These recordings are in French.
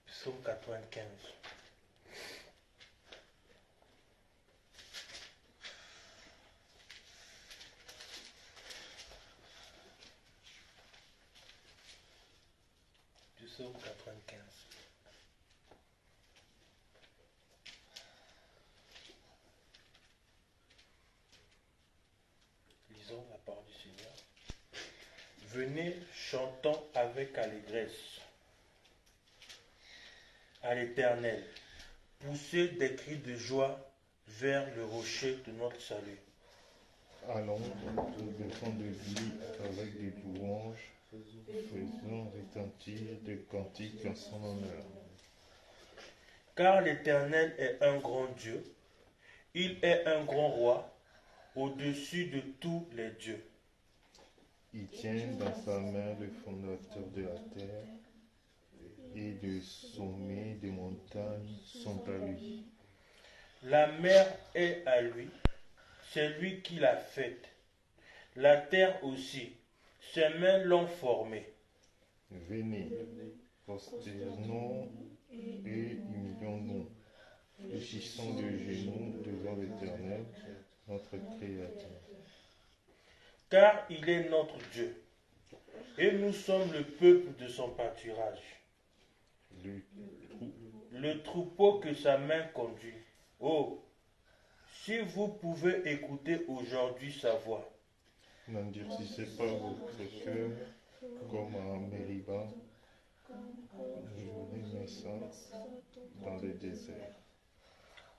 Psaume 95. Psaume 95. Lisons la parole du Seigneur. Venez, chantons avec allégresse à l'Éternel. Poussez des cris de joie vers le rocher de notre salut. Allons au devant de lui avec des louanges, faisons retentir des cantiques en son honneur. Car l'Éternel est un grand Dieu, il est un grand roi, au-dessus de tous les dieux. Il tient dans sa main le fondateur de la terre, et le sommet des montagnes sont à lui. La mer est à lui, c'est lui qui l'a faite. La terre aussi, ses mains l'ont formée. Venez, prosternons et humilions-nous, fléchissons de genoux devant l'Éternel, notre Créateur. Car il est notre Dieu, et nous sommes le peuple de son pâturage, le troupeau que sa main conduit. Oh, si vous pouvez écouter aujourd'hui sa voix. N'endurcissez pas votre cœur comme à Mériba, journée naissante dans le désert.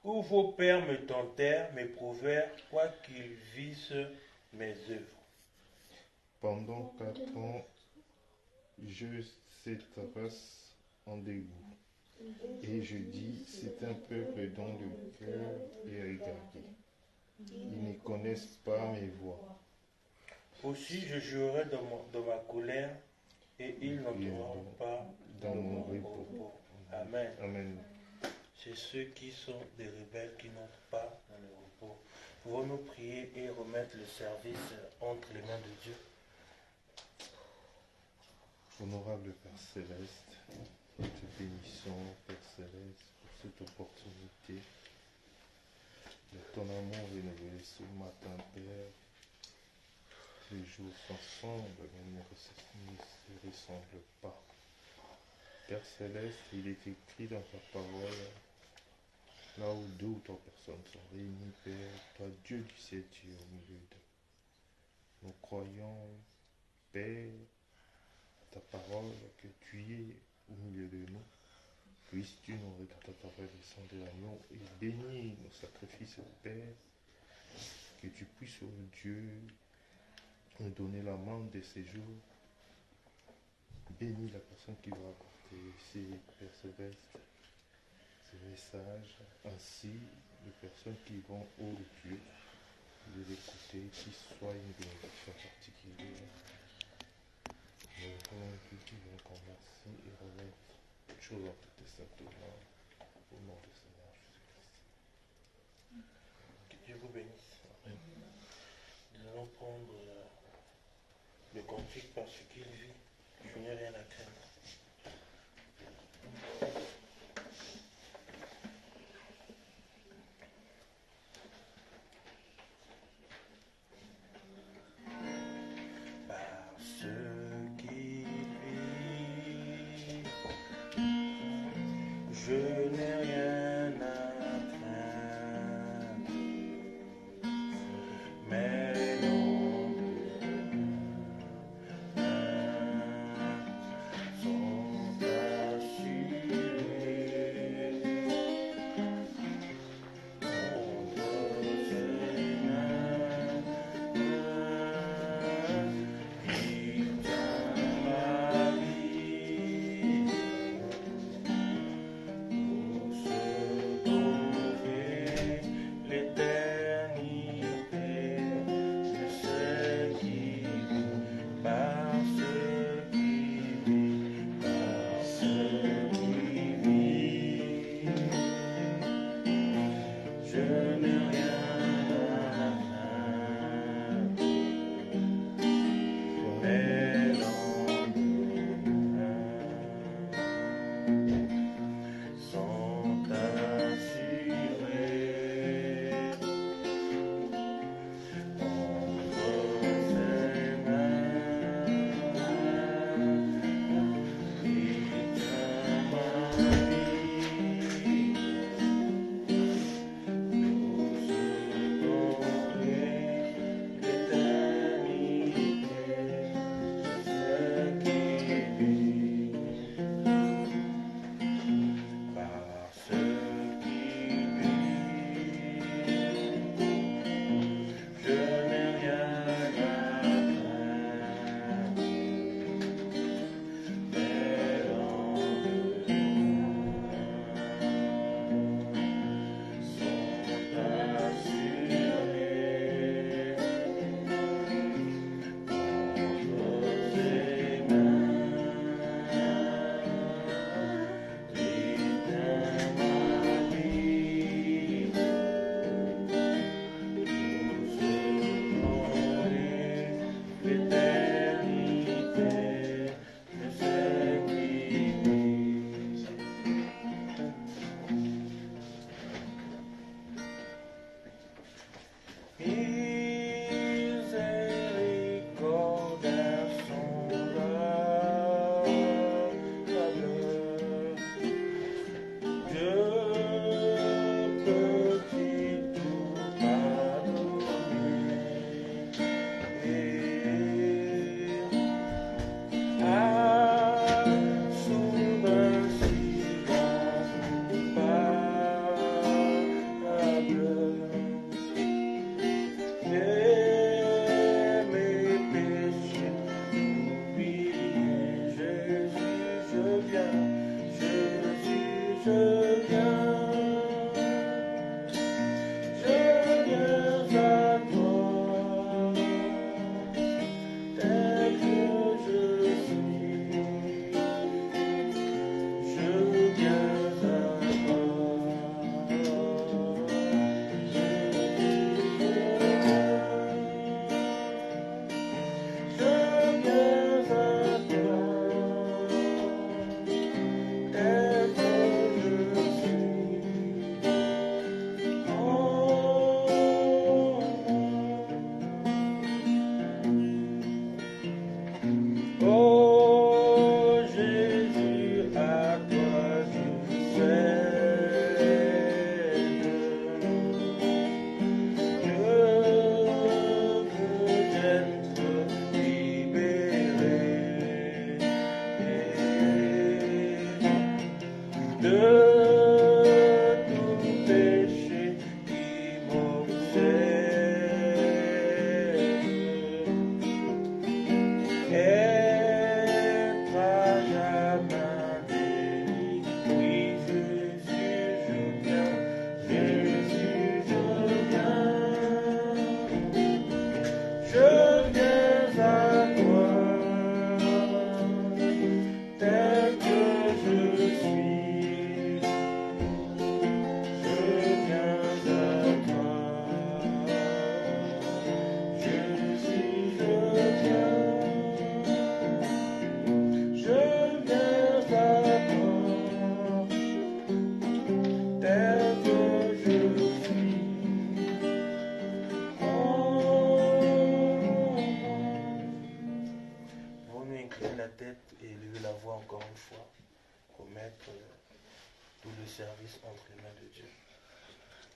Où vos pères me tentèrent, m'éprouvèrent, quoiqu'ils vissent mes œuvres. Pendant 4 ans, je cette race en dégoût. Et je dis, c'est un peuple dont le cœur est égaré. Ils ne connaissent pas mes voies. Aussi je jurerai dans ma colère, et ils n'entreront pas dans mon repos. Amen. Amen. C'est ceux qui sont des rebelles qui n'entrent pas dans le repos. Pouvons-nous prier et remettre le service entre les mains de Dieu? Honorable Père Céleste, nous te bénissons, Père Céleste, pour cette opportunité de ton amour renouvelé ce matin, Père. Les jours s'ensemble, mais ne se ressemblent pas. Père Céleste, il est écrit dans ta parole, là où 2 ou 3 personnes sont réunies, Père, toi, Dieu du ciel, tu es au milieu d'eux. Nous croyons, Père, ta parole, que tu es au milieu de nous. Puisses-tu nous regarder ta parole et sang de l'agneau et bénir nos sacrifices, Père, que tu puisses, oh Dieu, nous donner la main de ces jours. Bénis la personne qui va apporter ici, Père Céleste, ces messages, ainsi les personnes qui vont, oh Dieu, de l'écouter, qui soit une bénédiction particulière. Nous voulons que tu nous remercies et remettre toutes choses entre tes saintes mains, au nom du Seigneur Jésus-Christ. Que Dieu vous bénisse. Amen. Nous allons prendre le cantique parce qu'il vit. Je n'ai rien à craindre. Parce qu'il vit, je n'ai rien à craindre. Mais non,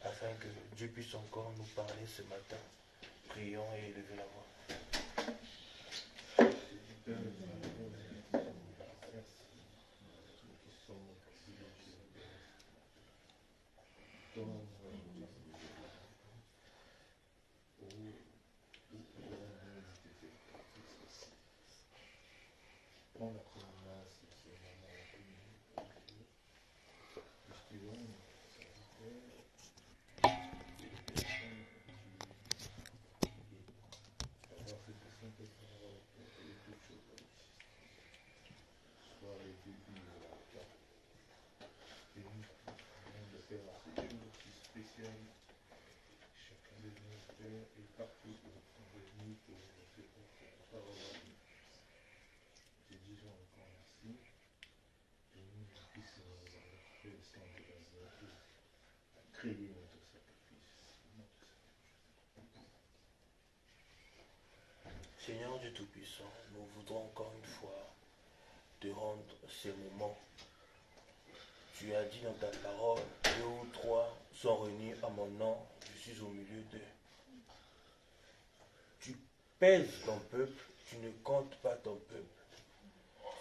afin que Dieu puisse encore nous parler ce matin. Prions et élevez la voix. Seigneur Dieu Tout-Puissant, nous voudrons encore une fois te rendre ces moments. Tu as dit dans ta parole, 2 ou 3 sont réunis à mon nom, je suis au milieu d'eux. Tu pèses ton peuple, tu ne comptes pas ton peuple.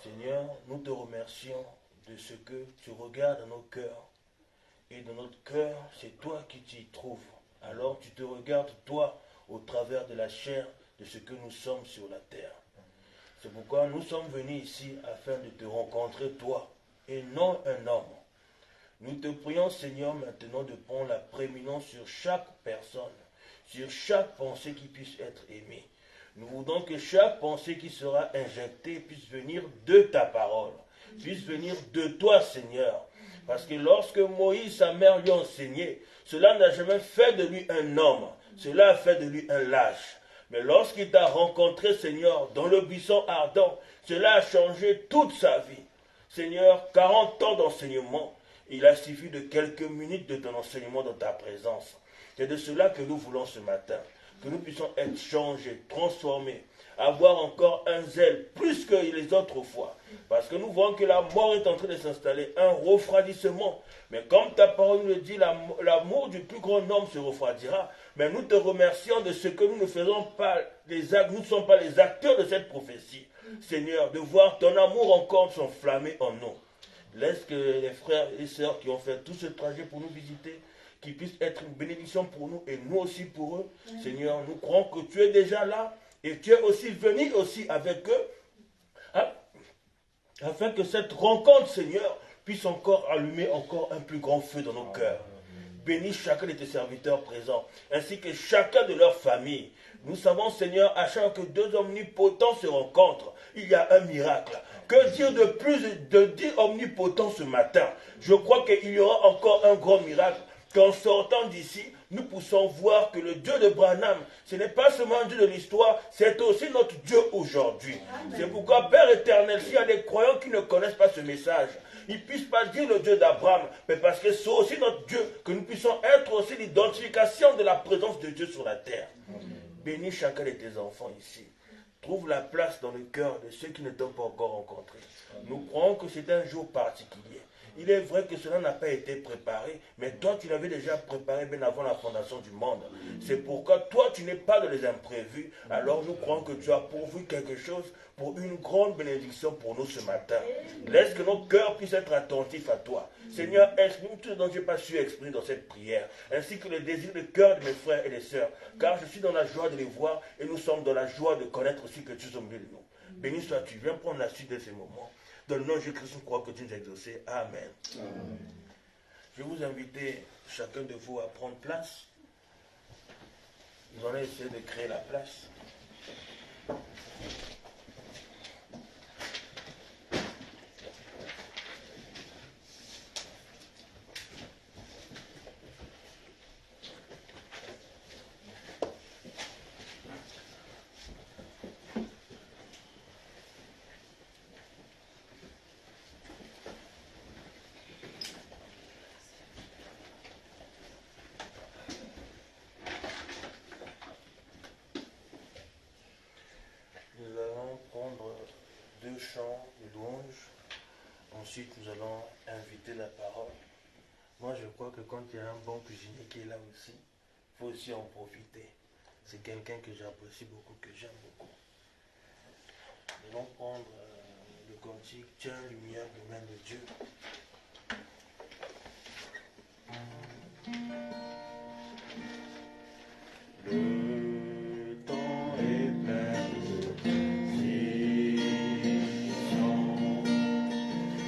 Seigneur, nous te remercions de ce que tu regardes dans nos cœurs. Et dans notre cœur, c'est toi qui t'y trouves. Alors tu te regardes, toi, au travers de la chair, de ce que nous sommes sur la terre. C'est pourquoi nous sommes venus ici afin de te rencontrer toi et non un homme. Nous te prions Seigneur maintenant de prendre la prééminence sur chaque personne, sur chaque pensée qui puisse être émise. Nous voudons que chaque pensée qui sera injectée puisse venir de ta parole, puisse venir de toi Seigneur. Parce que lorsque Moïse, sa mère, lui a enseigné, cela n'a jamais fait de lui un homme, cela a fait de lui un lâche. Mais lorsqu'il t'a rencontré, Seigneur, dans le buisson ardent, cela a changé toute sa vie. Seigneur, 40 ans d'enseignement, il a suffi de quelques minutes de ton enseignement dans ta présence. C'est de cela que nous voulons ce matin, que nous puissions être changés, transformés, avoir encore un zèle plus que les autres fois. Parce que nous voyons que la mort est en train de s'installer, un refroidissement. Mais comme ta parole nous le dit, l'amour du plus grand homme se refroidira. Mais nous te remercions de ce que nous ne faisons pas, nous ne sommes pas les acteurs de cette prophétie. Seigneur, de voir ton amour encore s'enflammer en nous. Laisse que les frères et sœurs qui ont fait tout ce trajet pour nous visiter, qu'ils puissent être une bénédiction pour nous et nous aussi pour eux. Seigneur, nous croyons que tu es déjà là et tu es aussi venu aussi avec eux, hein, afin que cette rencontre, Seigneur, puisse encore allumer encore un plus grand feu dans nos cœurs. Bénis chacun de tes serviteurs présents, ainsi que chacun de leurs familles. Nous savons, Seigneur, à chaque fois que 2 omnipotents se rencontrent, il y a un miracle. Que dire de plus de 10 omnipotents ce matin? Je crois qu'il y aura encore un grand miracle. Qu'en sortant d'ici, nous puissions voir que le Dieu de Branham, ce n'est pas seulement un Dieu de l'histoire, c'est aussi notre Dieu aujourd'hui. C'est pourquoi, Père éternel, s'il y a des croyants qui ne connaissent pas ce message, ils ne puissent pas dire le Dieu d'Abraham, mais parce que c'est aussi notre Dieu, que nous puissions être aussi l'identification de la présence de Dieu sur la terre. Bénis chacun de tes enfants ici. Trouve la place dans le cœur de ceux qui ne t'ont pas encore rencontré. Nous croyons que c'est un jour particulier. Il est vrai que cela n'a pas été préparé, mais toi tu l'avais déjà préparé bien avant la fondation du monde. C'est pourquoi toi tu n'es pas dans les imprévus, alors nous croyons que tu as pourvu quelque chose pour une grande bénédiction pour nous ce matin. Laisse que nos cœurs puissent être attentifs à toi. Seigneur, exprime tout ce dont je n'ai pas su exprimer dans cette prière, ainsi que le désir de cœur de mes frères et des sœurs, car je suis dans la joie de les voir et nous sommes dans la joie de connaître aussi que tu es au milieu de nous. Béni sois-tu, viens prendre la suite de ces moments. Dans le nom de Jésus-Christ, nous croyons que tu nous as exaucés. Amen. Amen. Je vais vous inviter, chacun de vous, à prendre place. Nous allons essayer de créer la place. Nous je crois que quand il y a un bon cuisinier qui est là aussi, il faut aussi en profiter. C'est quelqu'un que j'apprécie beaucoup, que j'aime beaucoup. Nous allons prendre le cantique « Tiens, lumière de main de Dieu ». Le temps est plein de visions,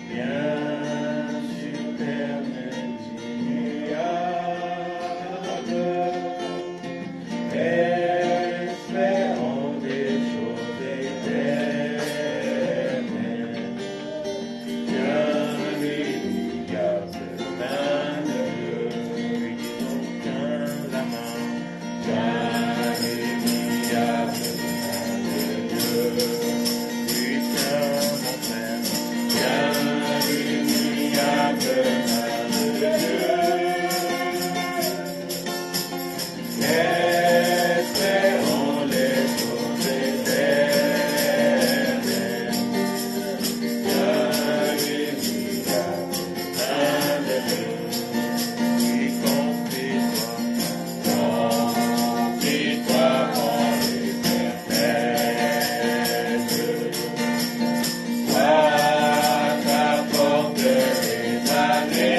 bien superbe espérons des choses éternelles. Tiens, l'immuable main de Dieu, lui disons tiens la main. Tiens, l'immuable main de Dieu, lui tiens mon frère. Tiens, l'immuable main de Dieu. Espérons les choses éternelles. Tiens, l'immuable main de Dieu, qui confie-toi en l'éternel. Sois ta porte établie.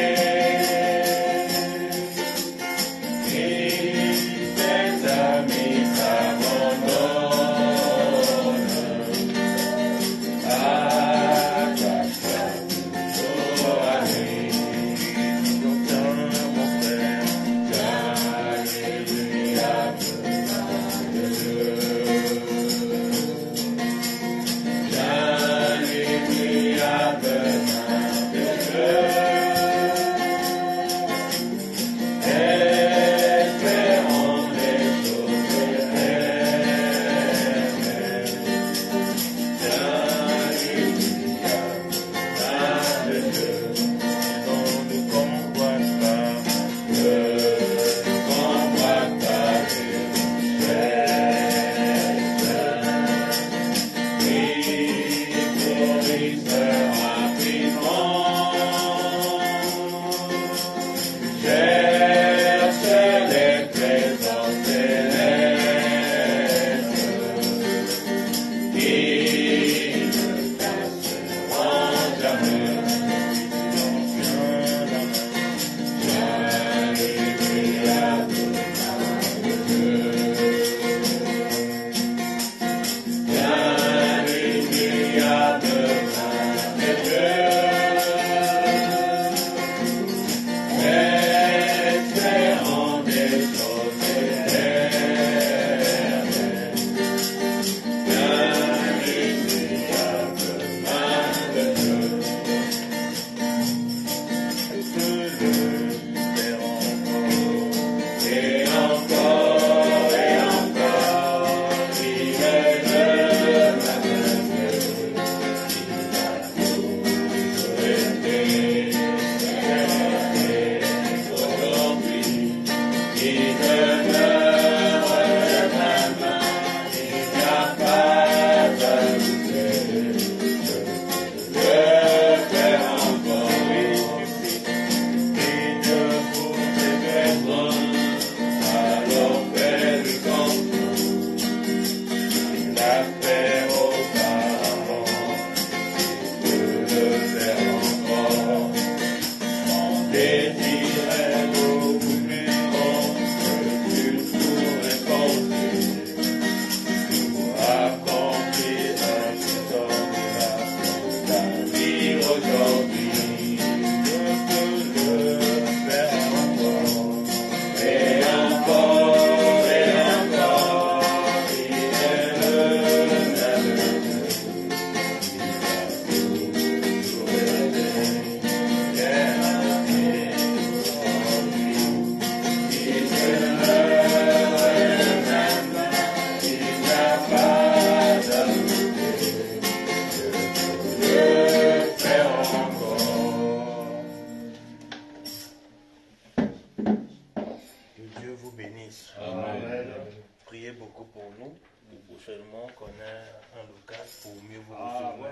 Prochainement qu'on ait un local pour mieux vous recevoir.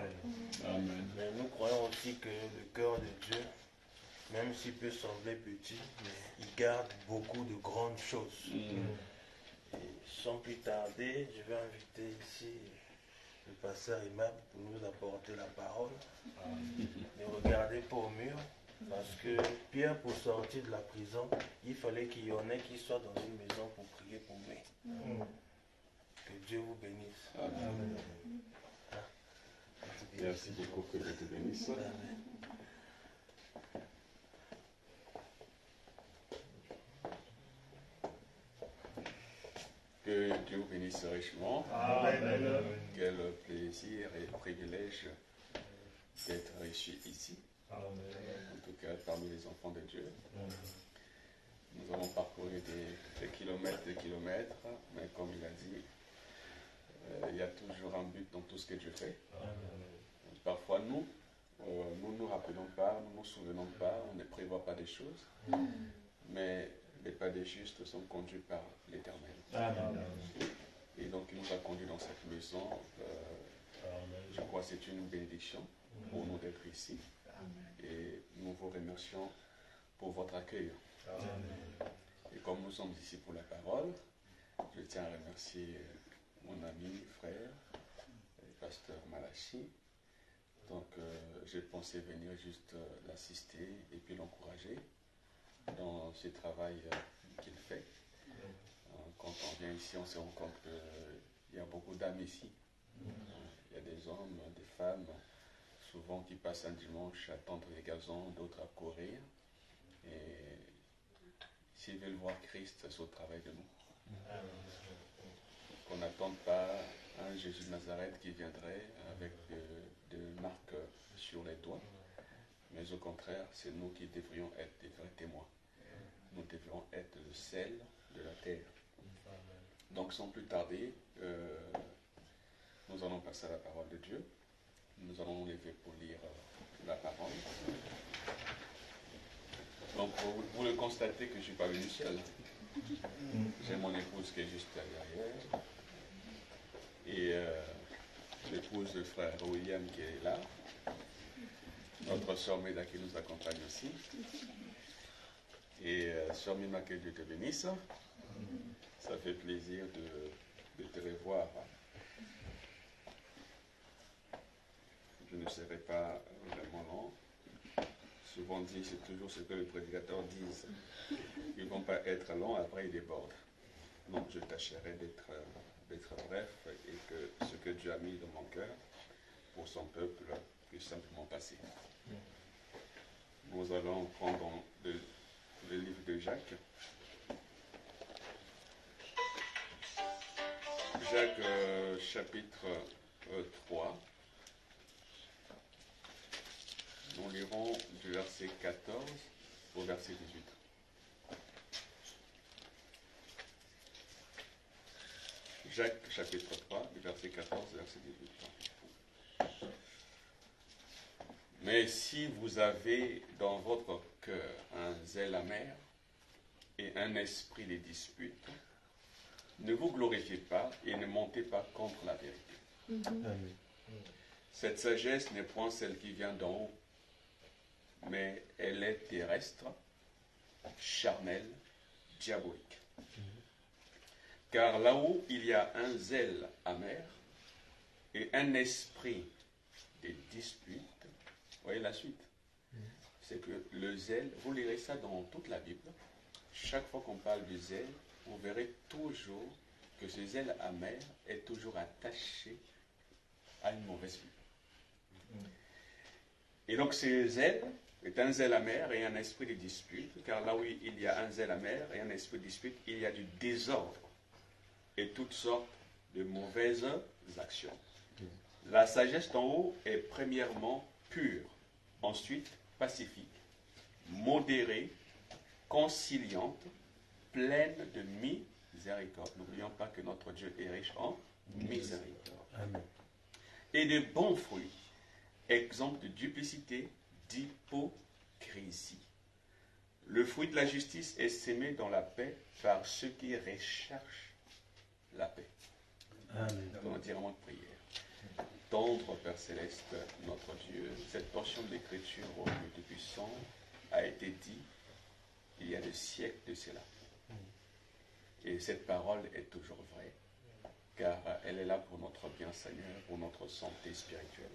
Amen. Mais nous croyons aussi que le cœur de Dieu même s'il peut sembler petit, mais il garde beaucoup de grandes choses. Et sans plus tarder, je vais inviter ici le pasteur Imam pour nous apporter la parole. Ne regardez pas au mur, parce que Pierre, pour sortir de la prison, il fallait qu'il y en ait qui soient dans une maison pour prier pour lui. Que Dieu vous bénisse. Amen. Merci beaucoup, que Dieu te bénisse. Amen. Que Dieu vous bénisse richement. Amen. Quel plaisir et privilège d'être reçu ici. Amen. En tout cas, parmi les enfants de Dieu. Nous avons parcouru des kilomètres, mais comme il a dit, il y a toujours un but dans tout ce que Dieu fait. Parfois, nous ne nous rappelons pas, nous ne nous souvenons pas, on ne prévoit pas des choses, mais les pas des justes sont conduits par l'Éternel. Et donc, il nous a conduits dans cette maison. Je crois que c'est une bénédiction pour nous d'être ici. Et nous vous remercions pour votre accueil. Et comme nous sommes ici pour la parole, je tiens à remercier mon ami, frère, le pasteur Malachi. Donc, j'ai pensé venir juste l'assister et puis l'encourager dans ce travail qu'il fait. Quand on vient ici, on se rend compte qu'il y a beaucoup d'âmes ici. Il y a des hommes, des femmes, souvent qui passent un dimanche à tendre les gazons, d'autres à courir. Et s'ils veulent voir Christ, c'est au travail de nous. Qu'on n'attende pas un Jésus de Nazareth qui viendrait avec des marques sur les doigts, mais au contraire, c'est nous qui devrions être des vrais témoins. Nous devrions être le sel de la terre. Donc, sans plus tarder, nous allons passer à la parole de Dieu. Nous allons nous lever pour lire la parole. Donc, vous le constatez que je ne suis pas venu seul. J'ai mon épouse qui est juste derrière. Et l'épouse de frère William qui est là. Notre sœur Meda qui nous accompagne aussi. Et sœur Mima, que Dieu te bénisse. Ça fait plaisir de te revoir. Je ne serai pas vraiment long. Souvent dit, c'est toujours ce que les prédicateurs disent. Ils ne vont pas être longs, après ils débordent. Donc je tâcherai d'être bref et que ce que Dieu a mis dans mon cœur pour son peuple puisse simplement passer. Nous allons prendre le livre de Jacques. Jacques chapitre 3. Nous lirons du verset 14 au verset 18. Jacques chapitre 3, du verset 14 au verset 18. Mais si vous avez dans votre cœur un zèle amer et un esprit de dispute, ne vous glorifiez pas et ne montez pas contre la vérité. Amen. Cette sagesse n'est point celle qui vient d'en haut, mais elle est terrestre, charnelle, diabolique. Car là-haut, il y a un zèle amer et un esprit de dispute. Voyez la suite. C'est que le zèle, vous lirez ça dans toute la Bible. Chaque fois qu'on parle du zèle, vous verrez toujours que ce zèle amer est toujours attaché à une mauvaise vie. Et donc ce zèle est un zèle amer et un esprit de dispute, car là où il y a un zèle amer et un esprit de dispute, il y a du désordre et toutes sortes de mauvaises actions. La sagesse d'en haut est premièrement pure, ensuite pacifique, modérée, conciliante, pleine de miséricorde. N'oublions pas que notre Dieu est riche en miséricorde. Amen. Et de bons fruits, exempt de duplicité, d'hypocrisie. Le fruit de la justice est sémé dans la paix par ceux qui recherchent la paix. Amen. Dans un moment de prière. Tendre Père Céleste, notre Dieu, cette portion de l'Écriture au Dieu Tout-Puissant a été dit il y a des siècles de cela. Et cette parole est toujours vraie, car elle est là pour notre bien, Seigneur, pour notre santé spirituelle.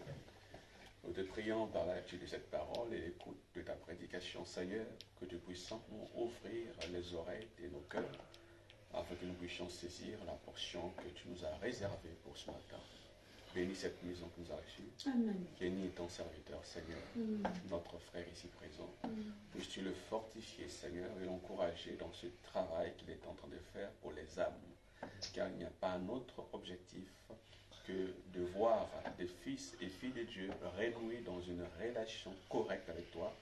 Nous te prions par la lecture de cette parole et l'écoute de ta prédication, Seigneur, que tu puisses ouvrir les oreilles de nos cœurs, afin que nous puissions saisir la portion que tu nous as réservée pour ce matin. Bénis cette maison que nous avons reçue. Amen. Bénis ton serviteur, Seigneur, notre frère ici présent. Puisses-tu le fortifier, Seigneur, et l'encourager dans ce travail qu'il est en train de faire pour les âmes. Car il n'y a pas un autre objectif que de voir des fils et filles de Dieu renoués dans une relation correcte avec toi,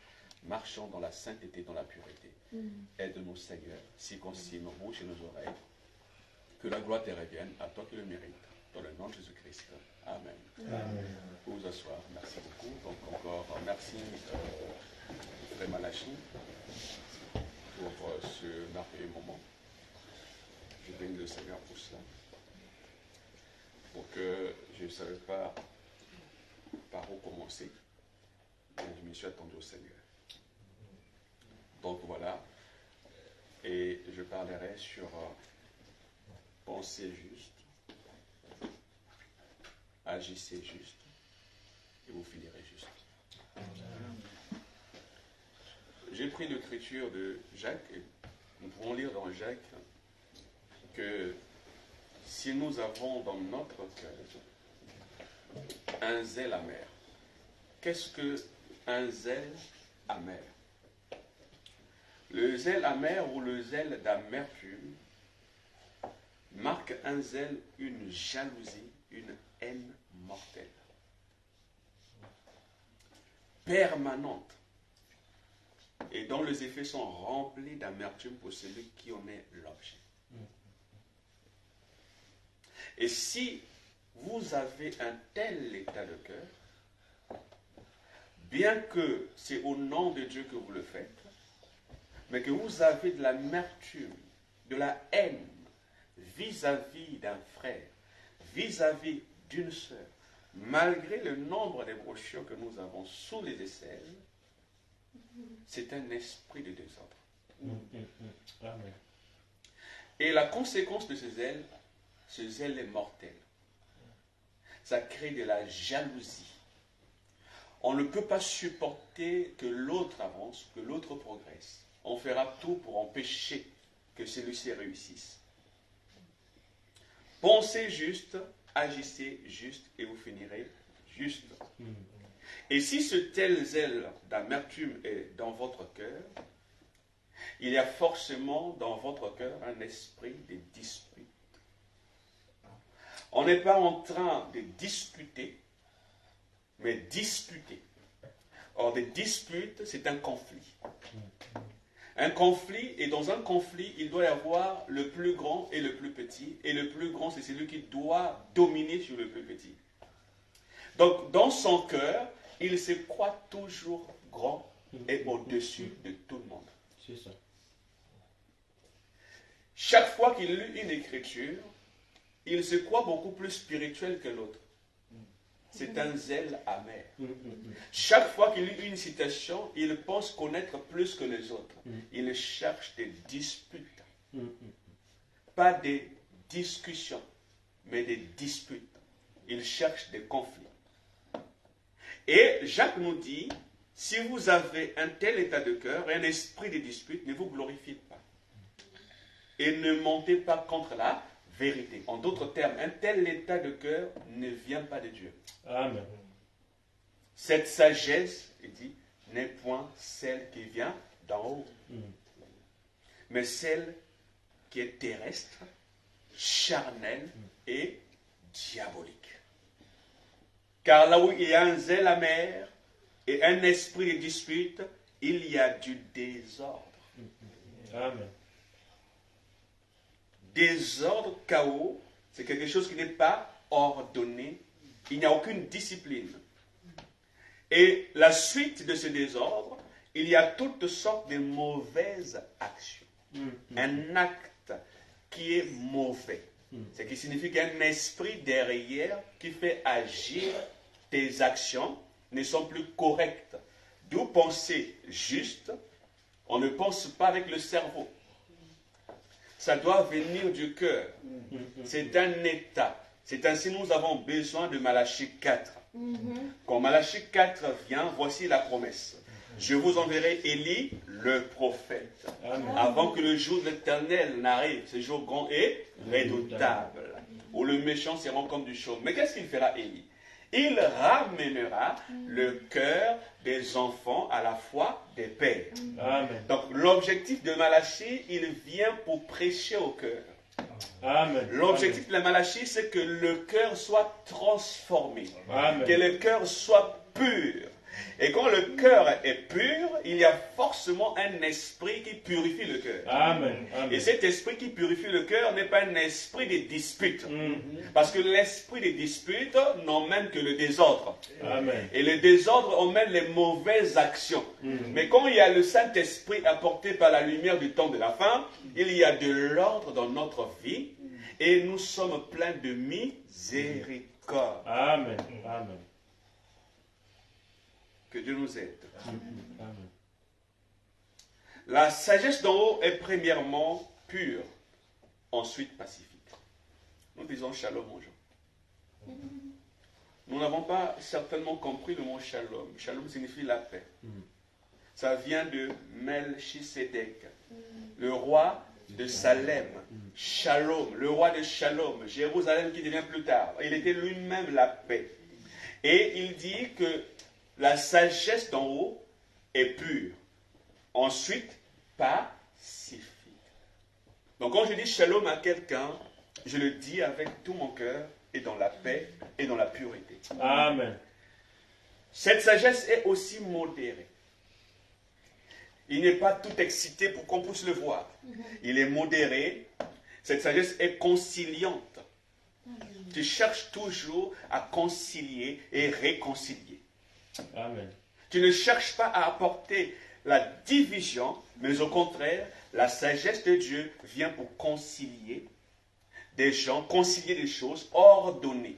marchant dans la sainteté, dans la pureté. Aide-nous, Seigneur, circoncis nos bouches et nos oreilles. Que la gloire te revienne, à toi qui le mérites. Dans le nom de Jésus-Christ. Amen. Amen. Pour vous asseoir, merci beaucoup. Donc encore merci Frère Malachi pour ce merveilleux moment. Je bénis le Seigneur pour cela. Pour que je ne savais pas par où commencer, mais je me suis attendu au Seigneur. Donc voilà, et je parlerai sur penser juste, agissez juste, et vous finirez juste. J'ai pris l'écriture de Jacques, et nous pouvons lire dans Jacques que si nous avons dans notre cœur un zèle amer, qu'est-ce que un zèle amer? Le zèle amer ou le zèle d'amertume marque un zèle, une jalousie, une haine mortelle, permanente, et dont les effets sont remplis d'amertume pour celui qui en est l'objet. Et si vous avez un tel état de cœur, bien que c'est au nom de Dieu que vous le faites, mais que vous avez de l'amertume, de la haine vis-à-vis d'un frère, vis-à-vis d'une sœur, malgré le nombre de brochures que nous avons sous les aisselles, c'est un esprit de désordre. Amen. Et la conséquence de ce zèle est mortel. Ça crée de la jalousie. On ne peut pas supporter que l'autre avance, que l'autre progresse. On fera tout pour empêcher que celui-ci réussisse. Pensez juste, agissez juste et vous finirez juste. Et si ce tel zèle d'amertume est dans votre cœur, il y a forcément dans votre cœur un esprit de dispute. On n'est pas en train de discuter, mais disputer. Or, des disputes, c'est un conflit. Un conflit, et dans un conflit, il doit y avoir le plus grand et le plus petit. Et le plus grand, c'est celui qui doit dominer sur le plus petit. Donc, dans son cœur, il se croit toujours grand et au-dessus de tout le monde. C'est ça. Chaque fois qu'il lit une écriture, il se croit beaucoup plus spirituel que l'autre. C'est un zèle amer. Chaque fois qu'il lit une citation, il pense connaître plus que les autres. Il cherche des disputes. Pas des discussions, mais des disputes. Il cherche des conflits. Et Jacques nous dit, si vous avez un tel état de cœur, un esprit de dispute, ne vous glorifiez pas. Et ne montez pas contre la vérité. En d'autres termes, un tel état de cœur ne vient pas de Dieu. Amen. Cette sagesse, il dit, n'est point celle qui vient d'en haut, mais celle qui est terrestre, charnelle et diabolique. Car là où il y a un zèle amer et un esprit de dispute, il y a du désordre. Amen. Désordre, chaos, c'est quelque chose qui n'est pas ordonné. Il n'y a aucune discipline. Et la suite de ce désordre, il y a toutes sortes de mauvaises actions. Un acte qui est mauvais. Ce qui signifie qu'il y a un esprit derrière qui fait agir tes actions ne sont plus correctes D'où penser juste, on ne pense pas avec le cerveau. Ça doit venir du cœur. C'est un état. C'est ainsi que nous avons besoin de Malachie 4. Quand Malachie 4 vient, voici la promesse. Je vous enverrai Élie, le prophète, avant que le jour de l'Éternel n'arrive, ce jour grand et redoutable, où le méchant sera comme du chaume. Mais qu'est-ce qu'il fera, Élie? Il ramènera le cœur des enfants à la foi des pères. Amen. Donc l'objectif de Malachie, il vient pour prêcher au cœur. Amen. L'objectif de la Malachie, c'est que le cœur soit transformé, Amen. que le cœur soit pur. Et quand le cœur est pur, il y a forcément un esprit qui purifie le cœur. Amen. Amen. Et cet esprit qui purifie le cœur n'est pas un esprit de dispute. Parce que l'esprit des disputes n'emmène que le désordre. Amen. Et le désordre emmène les mauvaises actions. Mais quand il y a le Saint-Esprit apporté par la lumière du temps de la fin, il y a de l'ordre dans notre vie et nous sommes pleins de miséricorde. Amen. Amen. Que Dieu nous aide. Amen. La sagesse d'en haut est premièrement pure, ensuite pacifique. Nous disons shalom aux gens. Nous n'avons pas certainement compris le mot shalom. Shalom signifie la paix. Ça vient de Melchisédek, le roi de Salem. Shalom, le roi de Shalom, Jérusalem qui devient plus tard. Il était lui-même la paix. Et il dit que la sagesse d'en haut est pure. Ensuite, pacifique. Donc quand je dis shalom à quelqu'un, je le dis avec tout mon cœur et dans la paix et dans la pureté. Amen. Cette sagesse est aussi modérée. Il n'est pas tout excité pour qu'on puisse le voir. Il est modéré. Cette sagesse est conciliante. Tu cherches toujours à concilier et réconcilier. Amen. Tu ne cherches pas à apporter la division, mais au contraire, la sagesse de Dieu vient pour concilier des gens, concilier des choses, ordonner.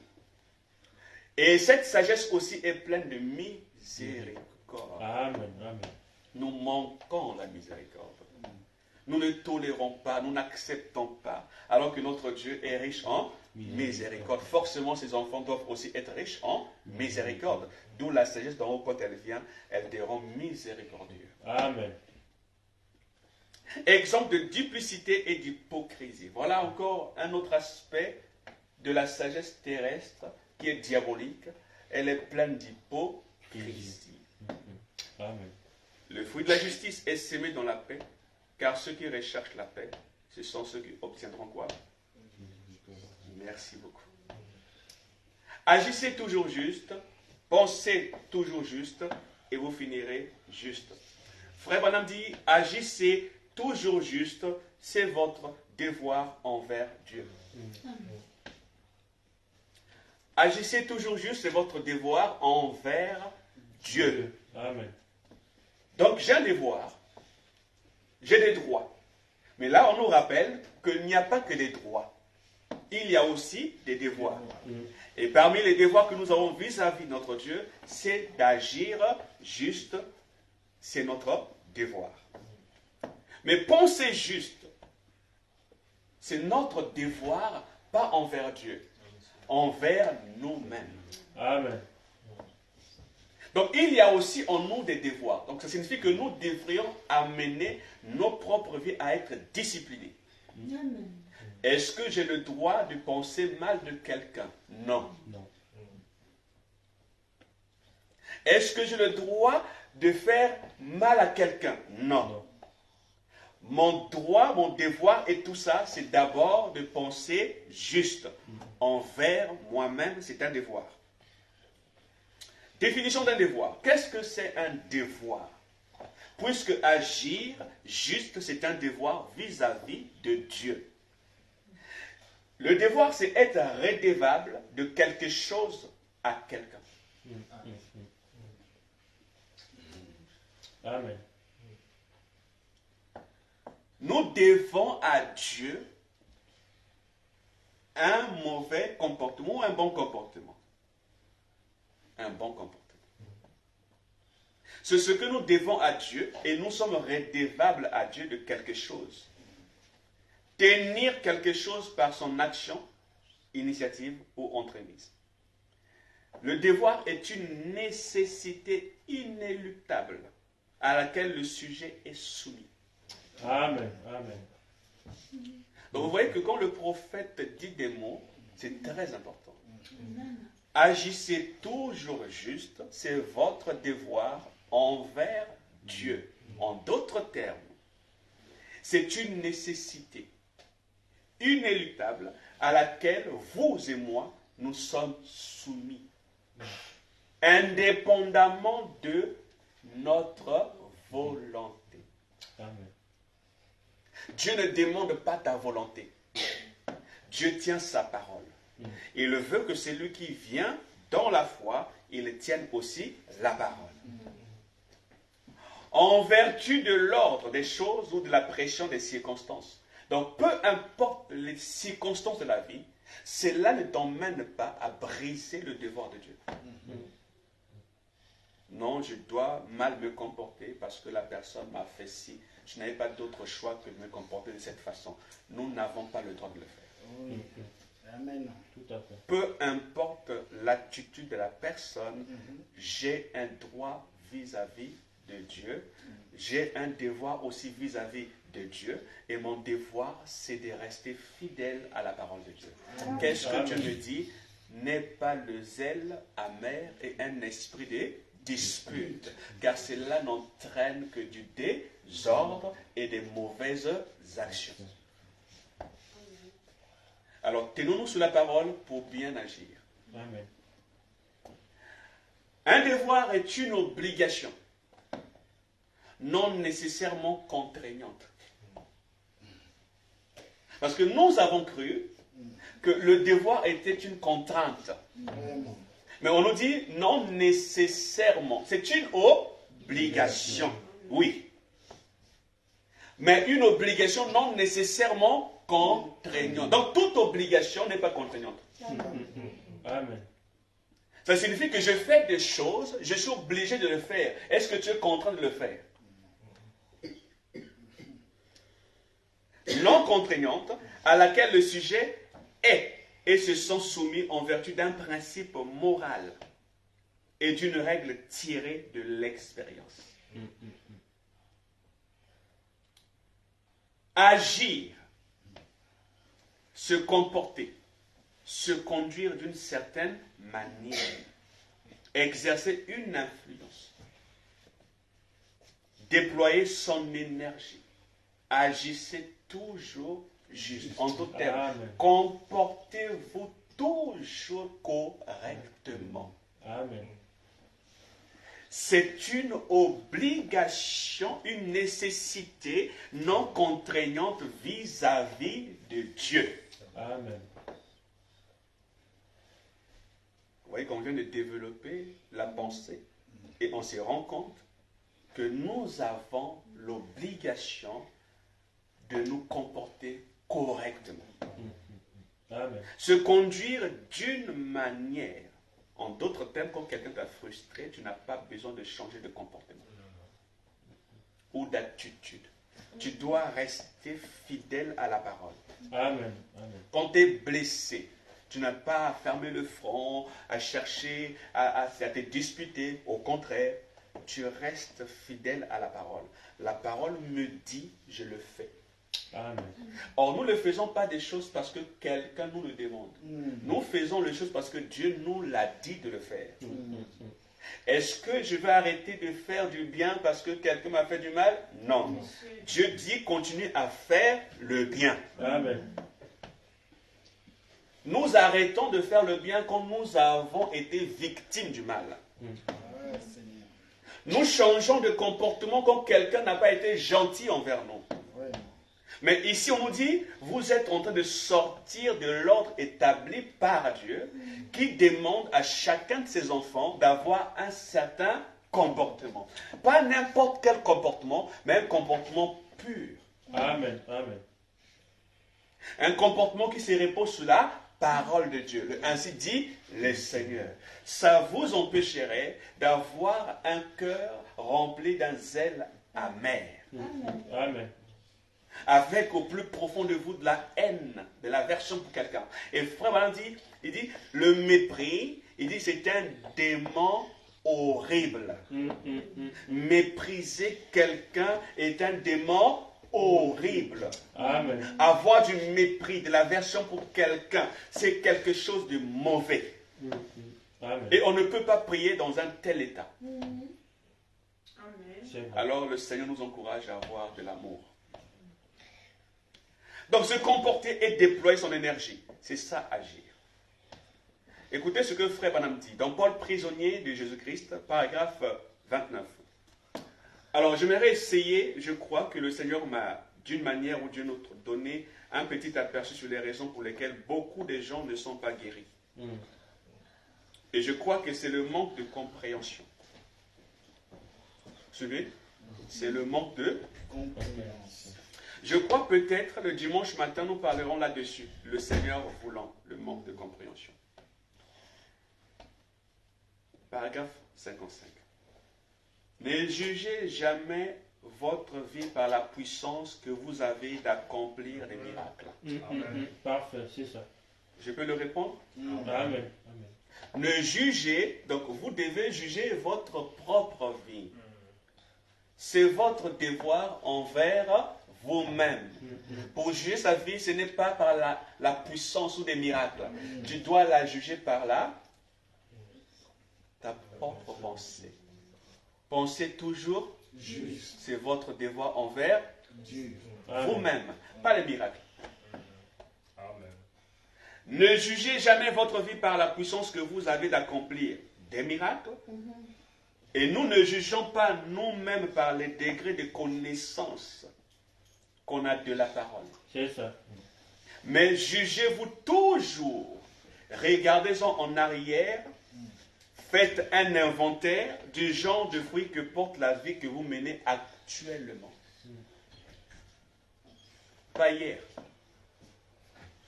Et cette sagesse aussi est pleine de miséricorde. Amen. Amen. Nous manquons la miséricorde. Nous ne tolérons pas, nous n'acceptons pas, alors que notre Dieu est riche en miséricorde. Forcément, ses enfants doivent aussi être riches en miséricorde. D'où la sagesse d'en haut, quand elle vient, elle te rend miséricordieux. Amen. Exemple de duplicité et d'hypocrisie. Voilà encore un autre aspect de la sagesse terrestre qui est diabolique. Elle est pleine d'hypocrisie. Amen. Le fruit de la justice est semé dans la paix, car ceux qui recherchent la paix, ce sont ceux qui obtiendront quoi? Merci beaucoup. Agissez toujours juste, pensez toujours juste, et vous finirez juste. Frère Branham dit, agissez toujours juste, c'est votre devoir envers Dieu. Agissez toujours juste, c'est votre devoir envers Dieu. Amen. Donc j'ai un devoir, j'ai des droits. Mais là, on nous rappelle qu'il n'y a pas que des droits. Il y a aussi des devoirs. Et parmi les devoirs que nous avons vis-à-vis de notre Dieu, c'est d'agir juste. C'est notre devoir. Mais penser juste, c'est notre devoir, pas envers Dieu, envers nous-mêmes. Amen. Donc il y a aussi en nous des devoirs. Donc ça signifie que nous devrions amener nos propres vies à être disciplinés. Amen. Est-ce que j'ai le droit de penser mal de quelqu'un? Non. Non. Est-ce que j'ai le droit de faire mal à quelqu'un? Non. Non. Mon droit, mon devoir et tout ça, c'est d'abord de penser juste. Envers moi-même, c'est un devoir. Définition d'un devoir. Qu'est-ce que c'est un devoir? Puisque agir juste, c'est un devoir vis-à-vis de Dieu. Le devoir, c'est être redevable de quelque chose à quelqu'un. Amen. Nous devons à Dieu un mauvais comportement ou un bon comportement. Un bon comportement. C'est ce que nous devons à Dieu et nous sommes redevables à Dieu de quelque chose. Tenir quelque chose par son action, initiative ou entremise. Le devoir est une nécessité inéluctable à laquelle le sujet est soumis. Amen. Amen. Donc vous voyez que quand le prophète dit des mots, c'est très important. Agissez toujours juste, c'est votre devoir envers Dieu. En d'autres termes, c'est une nécessité inéluctable à laquelle vous et moi, nous sommes soumis. Indépendamment de notre volonté. Amen. Dieu ne demande pas ta volonté. Dieu tient sa parole. Il veut que celui qui vient dans la foi, il tienne aussi la parole. En vertu de l'ordre des choses ou de la pression des circonstances. Donc, peu importe les circonstances de la vie, cela ne t'emmène pas à briser le devoir de Dieu. Non, je dois mal me comporter parce que la personne m'a fait ci. Je n'avais pas d'autre choix que de me comporter de cette façon. Nous n'avons pas le droit de le faire. Oui. Amen. Tout à fait. Peu importe l'attitude de la personne, j'ai un droit vis-à-vis de Dieu. J'ai un devoir aussi vis-à-vis de Dieu. Et mon devoir, c'est de rester fidèle à la parole de Dieu. Qu'est-ce que Dieu me dit? N'aie pas le zèle amer et un esprit de dispute, car cela n'entraîne que du désordre et des mauvaises actions. Alors, tenons-nous sur la parole pour bien agir. Amen. Un devoir est une obligation, non nécessairement contraignante. Parce que nous avons cru que le devoir était une contrainte. Mais on nous dit non nécessairement. C'est une obligation, oui. Mais une obligation non nécessairement contraignante. Donc toute obligation n'est pas contraignante. Amen. Ça signifie que je fais des choses, je suis obligé de le faire. Est-ce que tu es contraint de le faire? Non contraignante, à laquelle le sujet est et se sent soumis en vertu d'un principe moral et d'une règle tirée de l'expérience. Agir, se comporter, se conduire d'une certaine manière, exercer une influence, déployer son énergie, agissez toujours juste. En d'autres termes, Amen. comportez-vous toujours correctement. Amen. C'est une obligation, une nécessité non contraignante vis-à-vis de Dieu. Amen. Vous voyez qu'on vient de développer la pensée et on se rend compte que nous avons l'obligation de nous comporter correctement. Amen. Se conduire d'une manière. En d'autres termes, quand quelqu'un t'a frustré, tu n'as pas besoin de changer de comportement ou d'attitude. Tu dois rester fidèle à la parole. Amen. Amen. Quand tu es blessé, tu n'as pas à fermer le front, à chercher, à te disputer. Au contraire, tu restes fidèle à la parole. La parole me dit, je le fais. Amen. Or, nous ne faisons pas des choses parce que quelqu'un nous le demande. Nous faisons les choses parce que Dieu nous l'a dit de le faire. Est-ce que je vais arrêter de faire du bien parce que quelqu'un m'a fait du mal? Non. Dieu dit, continue à faire le bien. Amen. Nous arrêtons de faire le bien quand nous avons été victimes du mal. Nous changeons de comportement quand quelqu'un n'a pas été gentil envers nous. Mais ici, on nous dit, vous êtes en train de sortir de l'ordre établi par Dieu qui demande à chacun de ses enfants d'avoir un certain comportement. Pas n'importe quel comportement, mais un comportement pur. Amen. Amen. Un comportement qui se repose sur la parole de Dieu. Ainsi dit le Seigneur. Ça vous empêcherait d'avoir un cœur rempli d'un zèle amer. Amen. Avec au plus profond de vous de la haine, de l'aversion pour quelqu'un. Et frère Branham dit, il dit, le mépris, il dit, c'est un démon horrible. Mépriser quelqu'un est un démon horrible. Amen. Avoir du mépris, de l'aversion pour quelqu'un, c'est quelque chose de mauvais. Amen. Et on ne peut pas prier dans un tel état. C'est vrai. Alors le Seigneur nous encourage à avoir de l'amour. Donc se comporter et déployer son énergie, c'est ça agir. Écoutez ce que frère Branham dit dans Paul prisonnier de Jésus-Christ, paragraphe 29. Alors j'aimerais essayer, je crois que le Seigneur m'a d'une manière ou d'une autre donné un petit aperçu sur les raisons pour lesquelles beaucoup de gens ne sont pas guéris. Et je crois que c'est le manque de compréhension. Suivez? C'est le manque de compréhension. Je crois peut-être le dimanche matin, nous parlerons là-dessus. Le Seigneur voulant, le manque de compréhension. Paragraphe 55. Ne jugez jamais votre vie par la puissance que vous avez d'accomplir des miracles. Parfait, c'est ça. Je peux le répondre? Amen. Ne jugez, donc vous devez juger votre propre vie. C'est votre devoir envers vous-même. Pour juger sa vie, ce n'est pas par la puissance ou des miracles. Tu dois la juger par ta propre pensée. Pensez toujours juste. C'est votre devoir envers vous-même, pas les miracles. Amen. Ne jugez jamais votre vie par la puissance que vous avez d'accomplir des miracles. Et nous ne jugeons pas nous-mêmes par les degrés de connaissance qu'on a de la parole. C'est ça. Mais jugez-vous toujours. Regardez-en en arrière. Faites un inventaire du genre de fruits que porte la vie que vous menez actuellement. Pas hier.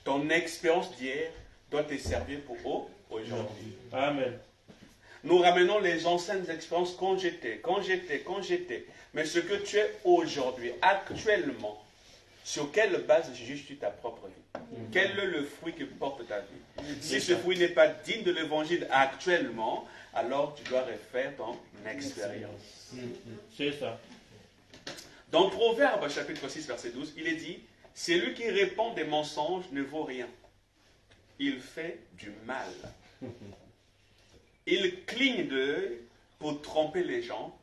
Ton expérience d'hier doit te servir pour aujourd'hui. Amen. Nous ramenons les anciennes expériences quand j'étais. Mais ce que tu es aujourd'hui, actuellement, sur quelle base juges-tu ta propre vie? Quel est le fruit que porte ta vie? Si ce fruit n'est pas digne de l'évangile actuellement, alors tu dois refaire ton expérience. C'est ça. Dans Proverbe chapitre 6, verset 12, il est dit, celui qui répand des mensonges ne vaut rien. Il fait du mal. Il cligne de l'œil pour tromper les gens.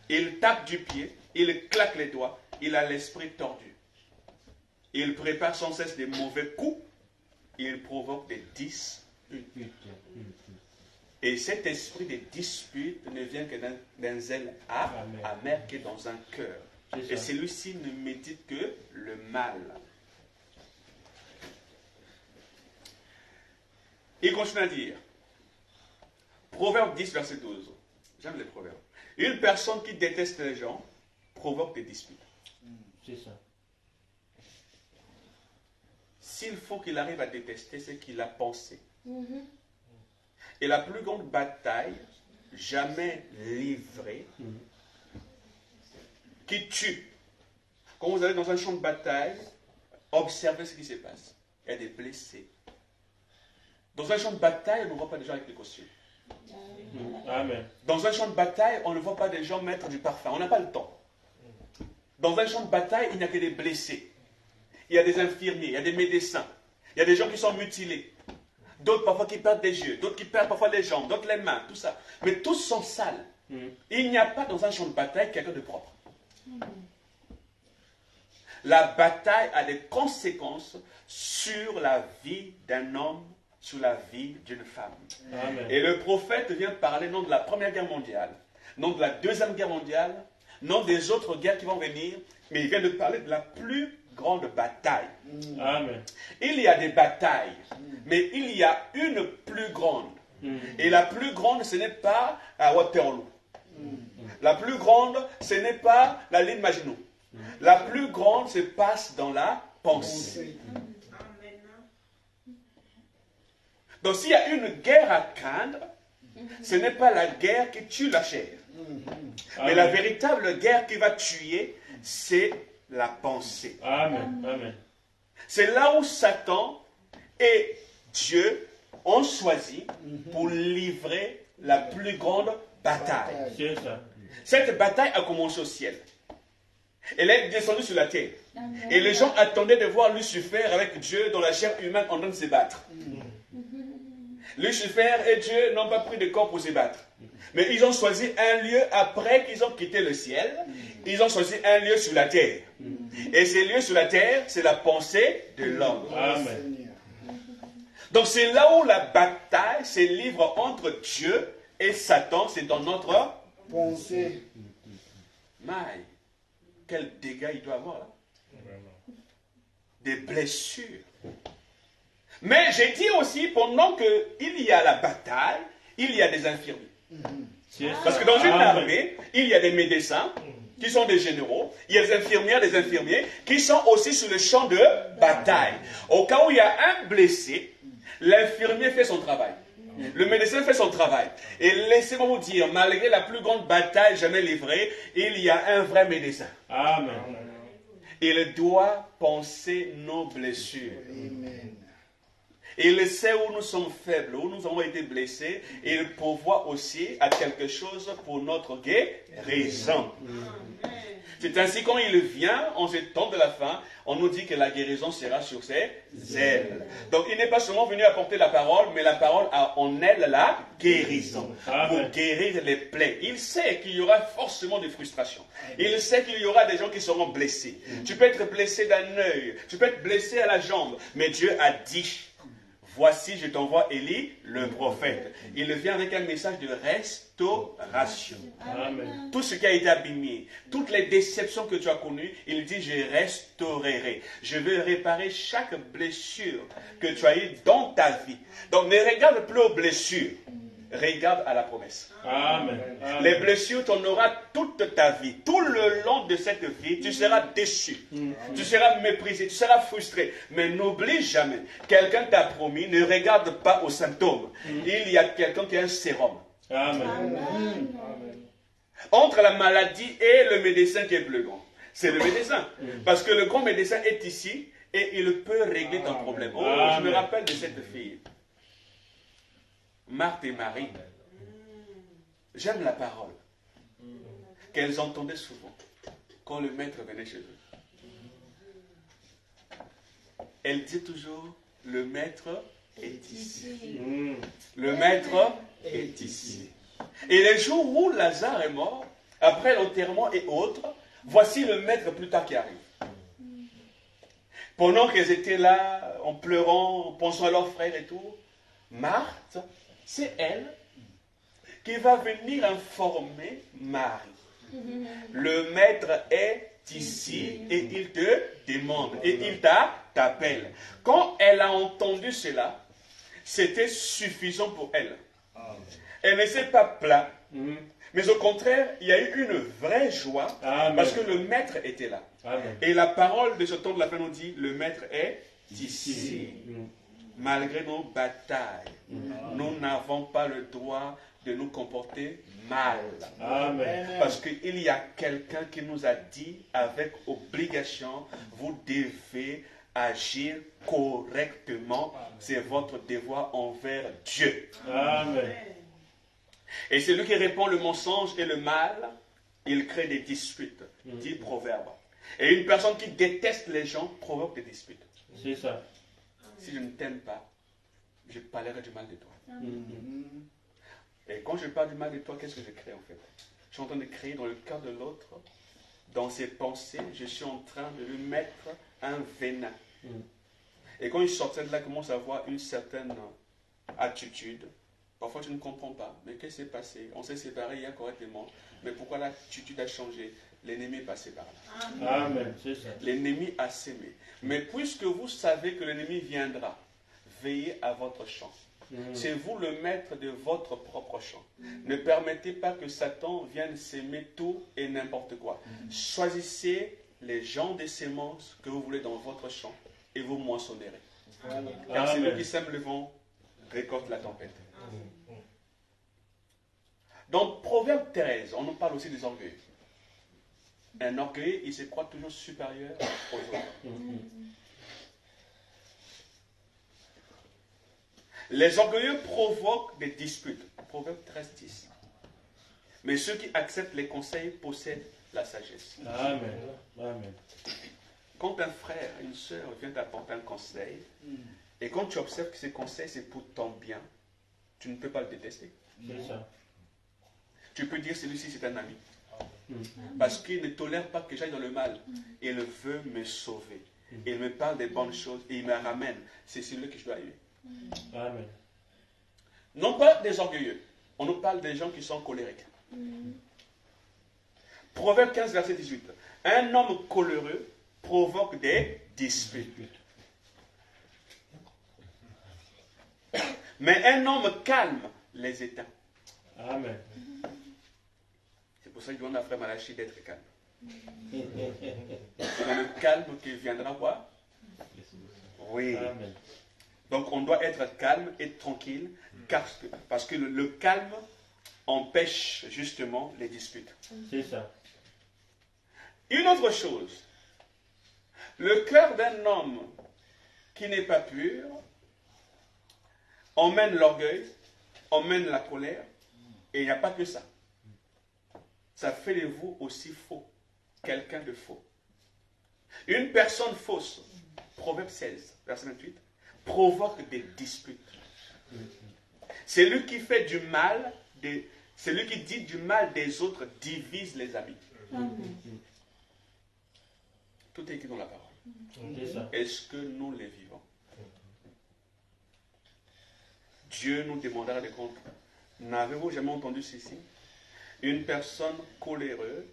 Il tape du pied. Il claque les doigts. Il a l'esprit tordu. Il prépare sans cesse des mauvais coups. Il provoque des disputes. Et cet esprit de dispute ne vient que d'un zèle amer qui est dans un cœur. Et celui-ci ne médite que le mal. Il continue à dire, Proverbe 10, verset 12. J'aime les proverbes. Une personne qui déteste les gens provoque des disputes. C'est ça. S'il faut qu'il arrive à détester, c'est qu'il a pensé. Et la plus grande bataille jamais livrée, qui tue. Quand vous allez dans un champ de bataille, observez ce qui se passe. Il y a des blessés. Dans un champ de bataille, on ne voit pas des gens avec des costumes. Amen. Dans un champ de bataille, on ne voit pas des gens mettre du parfum. On n'a pas le temps. Dans un champ de bataille, il n'y a que des blessés. Il y a des infirmiers, il y a des médecins. Il y a des gens qui sont mutilés. D'autres parfois qui perdent des yeux. D'autres qui perdent parfois les jambes. D'autres les mains. Tout ça. Mais tous sont sales. Il n'y a pas dans un champ de bataille quelqu'un de propre. La bataille a des conséquences sur la vie d'un homme, sur la vie d'une femme. Amen. Et le prophète vient parler non de la Première Guerre mondiale, non de la Deuxième Guerre mondiale, non des autres guerres qui vont venir, mais il vient de parler de la plus grande bataille. Amen. Il y a des batailles, mais il y a une plus grande. Et la plus grande, ce n'est pas à Waterloo. La plus grande, ce n'est pas la ligne Maginot. La plus grande se passe dans la pensée. Donc s'il y a une guerre à craindre, ce n'est pas la guerre qui tue la chair. Mais la véritable guerre qui va tuer, c'est la pensée. Amen. Amen. C'est là où Satan et Dieu ont choisi pour livrer la plus grande bataille. C'est ça. Cette bataille a commencé au ciel. Elle est descendue sur la terre. Et les gens attendaient de voir Lucifer avec Dieu dans la chair humaine en train de se battre. Lucifer et Dieu n'ont pas pris de corps pour se battre. Mais ils ont choisi un lieu après qu'ils ont quitté le ciel. Ils ont choisi un lieu sur la terre. Et ce lieu sur la terre, c'est la pensée de l'homme. Amen. Donc c'est là où la bataille se livre entre Dieu et Satan. C'est dans notre Pensée. maille. Quel dégât il doit avoir là. Des blessures. Mais j'ai dit aussi, pendant qu'il y a la bataille, il y a des infirmiers. C'est ça. Parce que dans une Amen. armée, il y a des médecins qui sont des généraux, il y a des infirmières, des infirmiers qui sont aussi sur le champ de bataille. Au cas où il y a un blessé, l'infirmier fait son travail. Le médecin fait son travail. Et laissez-moi vous dire, malgré la plus grande bataille jamais livrée, il y a un vrai médecin. Amen. Il doit penser nos blessures. Amen. Il sait où nous sommes faibles, où nous avons été blessés, et il pourvoit aussi à quelque chose pour notre guérison. C'est ainsi quand il vient, en ce temps de la fin, on nous dit que la guérison sera sur ses ailes. Donc il n'est pas seulement venu apporter la parole, mais la parole a en elle la guérison. Pour Amen. guérir les plaies. Il sait qu'il y aura forcément des frustrations. Il sait qu'il y aura des gens qui seront blessés. Tu peux être blessé d'un œil, tu peux être blessé à la jambe, mais Dieu a dit, voici je t'envoie Élie, le prophète. Il vient avec un message de restauration. Amen. Tout ce qui a été abîmé, toutes les déceptions que tu as connues, il dit je restaurerai. Je vais réparer chaque blessure que tu as eue dans ta vie. Donc ne regarde plus aux blessures, regarde à la promesse. Amen. Amen. Les blessures, tu en auras toute ta vie. Tout le long de cette vie, tu seras déçu. Tu seras méprisé, tu seras frustré. Mais n'oublie jamais, quelqu'un t'a promis, ne regarde pas aux symptômes. Il y a quelqu'un qui a un sérum. Amen. Entre la maladie et le médecin qui est plus grand. C'est le médecin. Parce que le grand médecin est ici et il peut régler ton problème. Oh, je me rappelle de cette fille. Marthe et Marie. J'aime la parole qu'elles entendaient souvent quand le maître venait chez eux. Elle dit toujours, le maître est ici. Le maître est ici. Et les jours où Lazare est mort, après l'enterrement et autres, voici le maître plus tard qui arrive. Pendant qu'elles étaient là, en pleurant, en pensant à leurs frères et tout, Marthe, c'est elle qui va venir informer Marie. Le maître est ici et il te demande et il t'appelle. Quand elle a entendu cela, c'était suffisant pour elle. Elle ne s'est pas plainte, mais au contraire, il y a eu une vraie joie parce que le maître était là. Amen. Et la parole de ce temps de la fin nous dit, le maître est ici. Malgré nos batailles, nous n'avons pas le droit de nous comporter mal. Amen. Parce qu'il y a quelqu'un qui nous a dit avec obligation, vous devez agir correctement. C'est votre devoir envers Dieu. Amen. Et celui qui répand le mensonge et le mal, il crée des disputes, dit Proverbe. Et une personne qui déteste les gens provoque des disputes. C'est ça. Si je ne t'aime pas, je parlerai du mal de toi. Et quand je parle du mal de toi, qu'est-ce que je crée en fait? Je suis en train de créer dans le cœur de l'autre, dans ses pensées, je suis en train de lui mettre un venin. Et quand il sortait de là, il commence à avoir une certaine attitude. Parfois tu ne comprends pas, mais qu'est-ce qui s'est passé? On s'est séparés hier correctement, mais pourquoi l'attitude a changé? L'ennemi est passé par là. Amen. C'est ça. L'ennemi a sémé. Mais puisque vous savez que l'ennemi viendra, veillez à votre champ. C'est vous le maître de votre propre champ. Ne permettez pas que Satan vienne s'aimer tout et n'importe quoi. Choisissez les gens des semences que vous voulez dans votre champ et vous moissonnerez. Car c'est nous qui sèment le vent, récolte la tempête. Dans Proverbe 13, on nous parle aussi des orgueils. Un orgueil, il se croit toujours supérieur aux autres. Les orgueilleux provoquent des disputes. Proverbe 13, 10. Mais ceux qui acceptent les conseils possèdent la sagesse. Amen. Amen. Quand un frère, une sœur vient t'apporter un conseil, et quand tu observes que ce conseil c'est pour ton bien, tu ne peux pas le détester. C'est ça. Tu peux dire celui-ci c'est un ami. Parce qu'il ne tolère pas que j'aille dans le mal. Il veut me sauver. Il me parle des bonnes choses et il me ramène. C'est celui que je dois aimer. Amen. Non pas des orgueilleux. On nous parle des gens qui sont colériques. Proverbe 15, verset 18. Un homme coléreux provoque des disputes. Mais un homme calme les éteint. Amen. C'est pour ça que je demande à Frère Malachi d'être calme. C'est dans le calme qu'il viendra voir. Oui. Amen. Donc on doit être calme et tranquille parce que le calme empêche justement les disputes. C'est ça. Une autre chose, le cœur d'un homme qui n'est pas pur emmène l'orgueil, emmène la colère, et il n'y a pas que ça. Ça fait de vous aussi faux, quelqu'un de faux. Une personne fausse, Proverbe 16, verset 28, provoque des disputes. C'est lui qui fait du mal, celui qui dit du mal des autres divise les amis. Tout est écrit dans la parole. C'est ça. Est-ce que nous les vivons? Dieu nous demandera des comptes. N'avez-vous jamais entendu ceci? Une personne coléreuse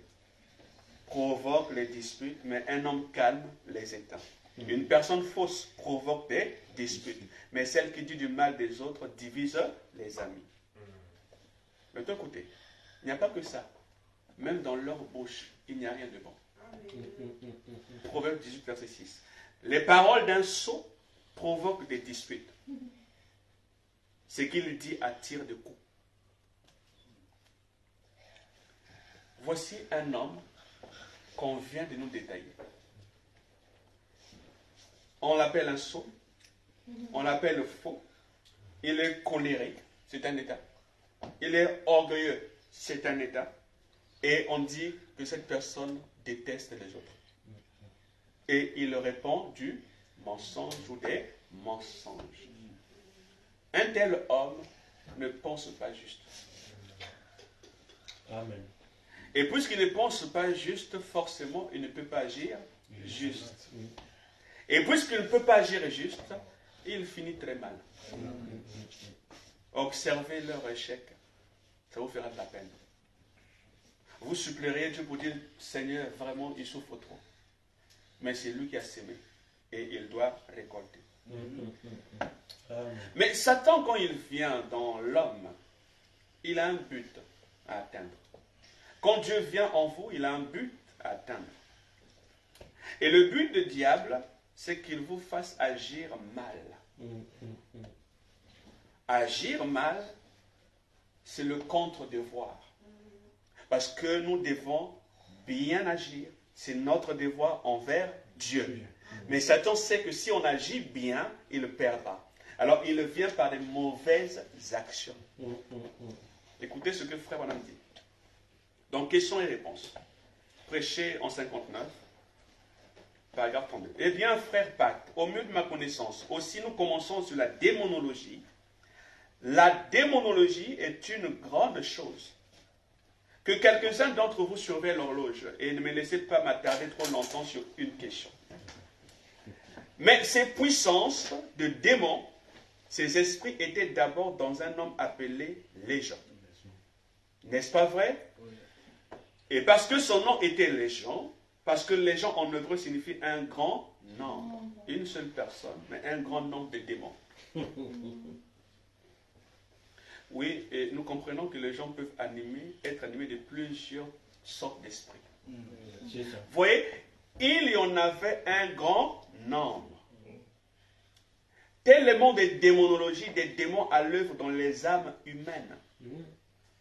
provoque les disputes, mais un homme calme les éteint. Une personne fausse provoque des disputes, mais celle qui dit du mal des autres divise les amis. De ton côté, il n'y a pas que ça. Même dans leur bouche, il n'y a rien de bon. Proverbe 18, verset 6. Les paroles d'un sot provoquent des disputes. Ce qu'il dit attire de coups. Voici un homme qu'on vient de nous détailler. On l'appelle un sot, on l'appelle faux, il est colérique, c'est un état. Il est orgueilleux, c'est un état. Et on dit que cette personne déteste les autres. Et il répond du mensonge ou des mensonges. Un tel homme ne pense pas juste. Amen. Et puisqu'il ne pense pas juste, forcément, il ne peut pas agir juste. Et puisqu'il ne peut pas agir juste, il finit très mal. Observez leur échec. Ça vous fera de la peine. Vous supplierez Dieu pour dire, Seigneur, vraiment, il souffre trop. Mais c'est lui qui a sémé. Et il doit récolter. Amen. Mais Satan, quand il vient dans l'homme, il a un but à atteindre. Quand Dieu vient en vous, il a un but à atteindre. Et le but du diable, c'est qu'il vous fasse agir mal. Agir mal, c'est le contre-devoir. Parce que nous devons bien agir. C'est notre devoir envers Dieu. Mais Satan sait que si on agit bien, il perdra. Alors il vient par des mauvaises actions. Écoutez ce que Frère Branham dit. Donc, questions et réponses. Prêché en 59, paragraphe 32. Eh bien, frère Pat, au mieux de ma connaissance, aussi nous commençons sur la démonologie. La démonologie est une grande chose. Que quelques-uns d'entre vous surveillent l'horloge et ne me laissez pas m'attarder trop longtemps sur une question. Mais ces puissances de démons, ces esprits étaient d'abord dans un homme appelé Légion. N'est-ce pas vrai? Et parce que son nom était Légion, parce que Légion en hébreu signifie un grand nombre, une seule personne, mais un grand nombre de démons. Oui, et nous comprenons que les gens peuvent être animés de plusieurs sortes d'esprits. C'est ça. Vous voyez, il y en avait un grand nombre. Tel le monde des démonologies, des démons à l'œuvre dans les âmes humaines.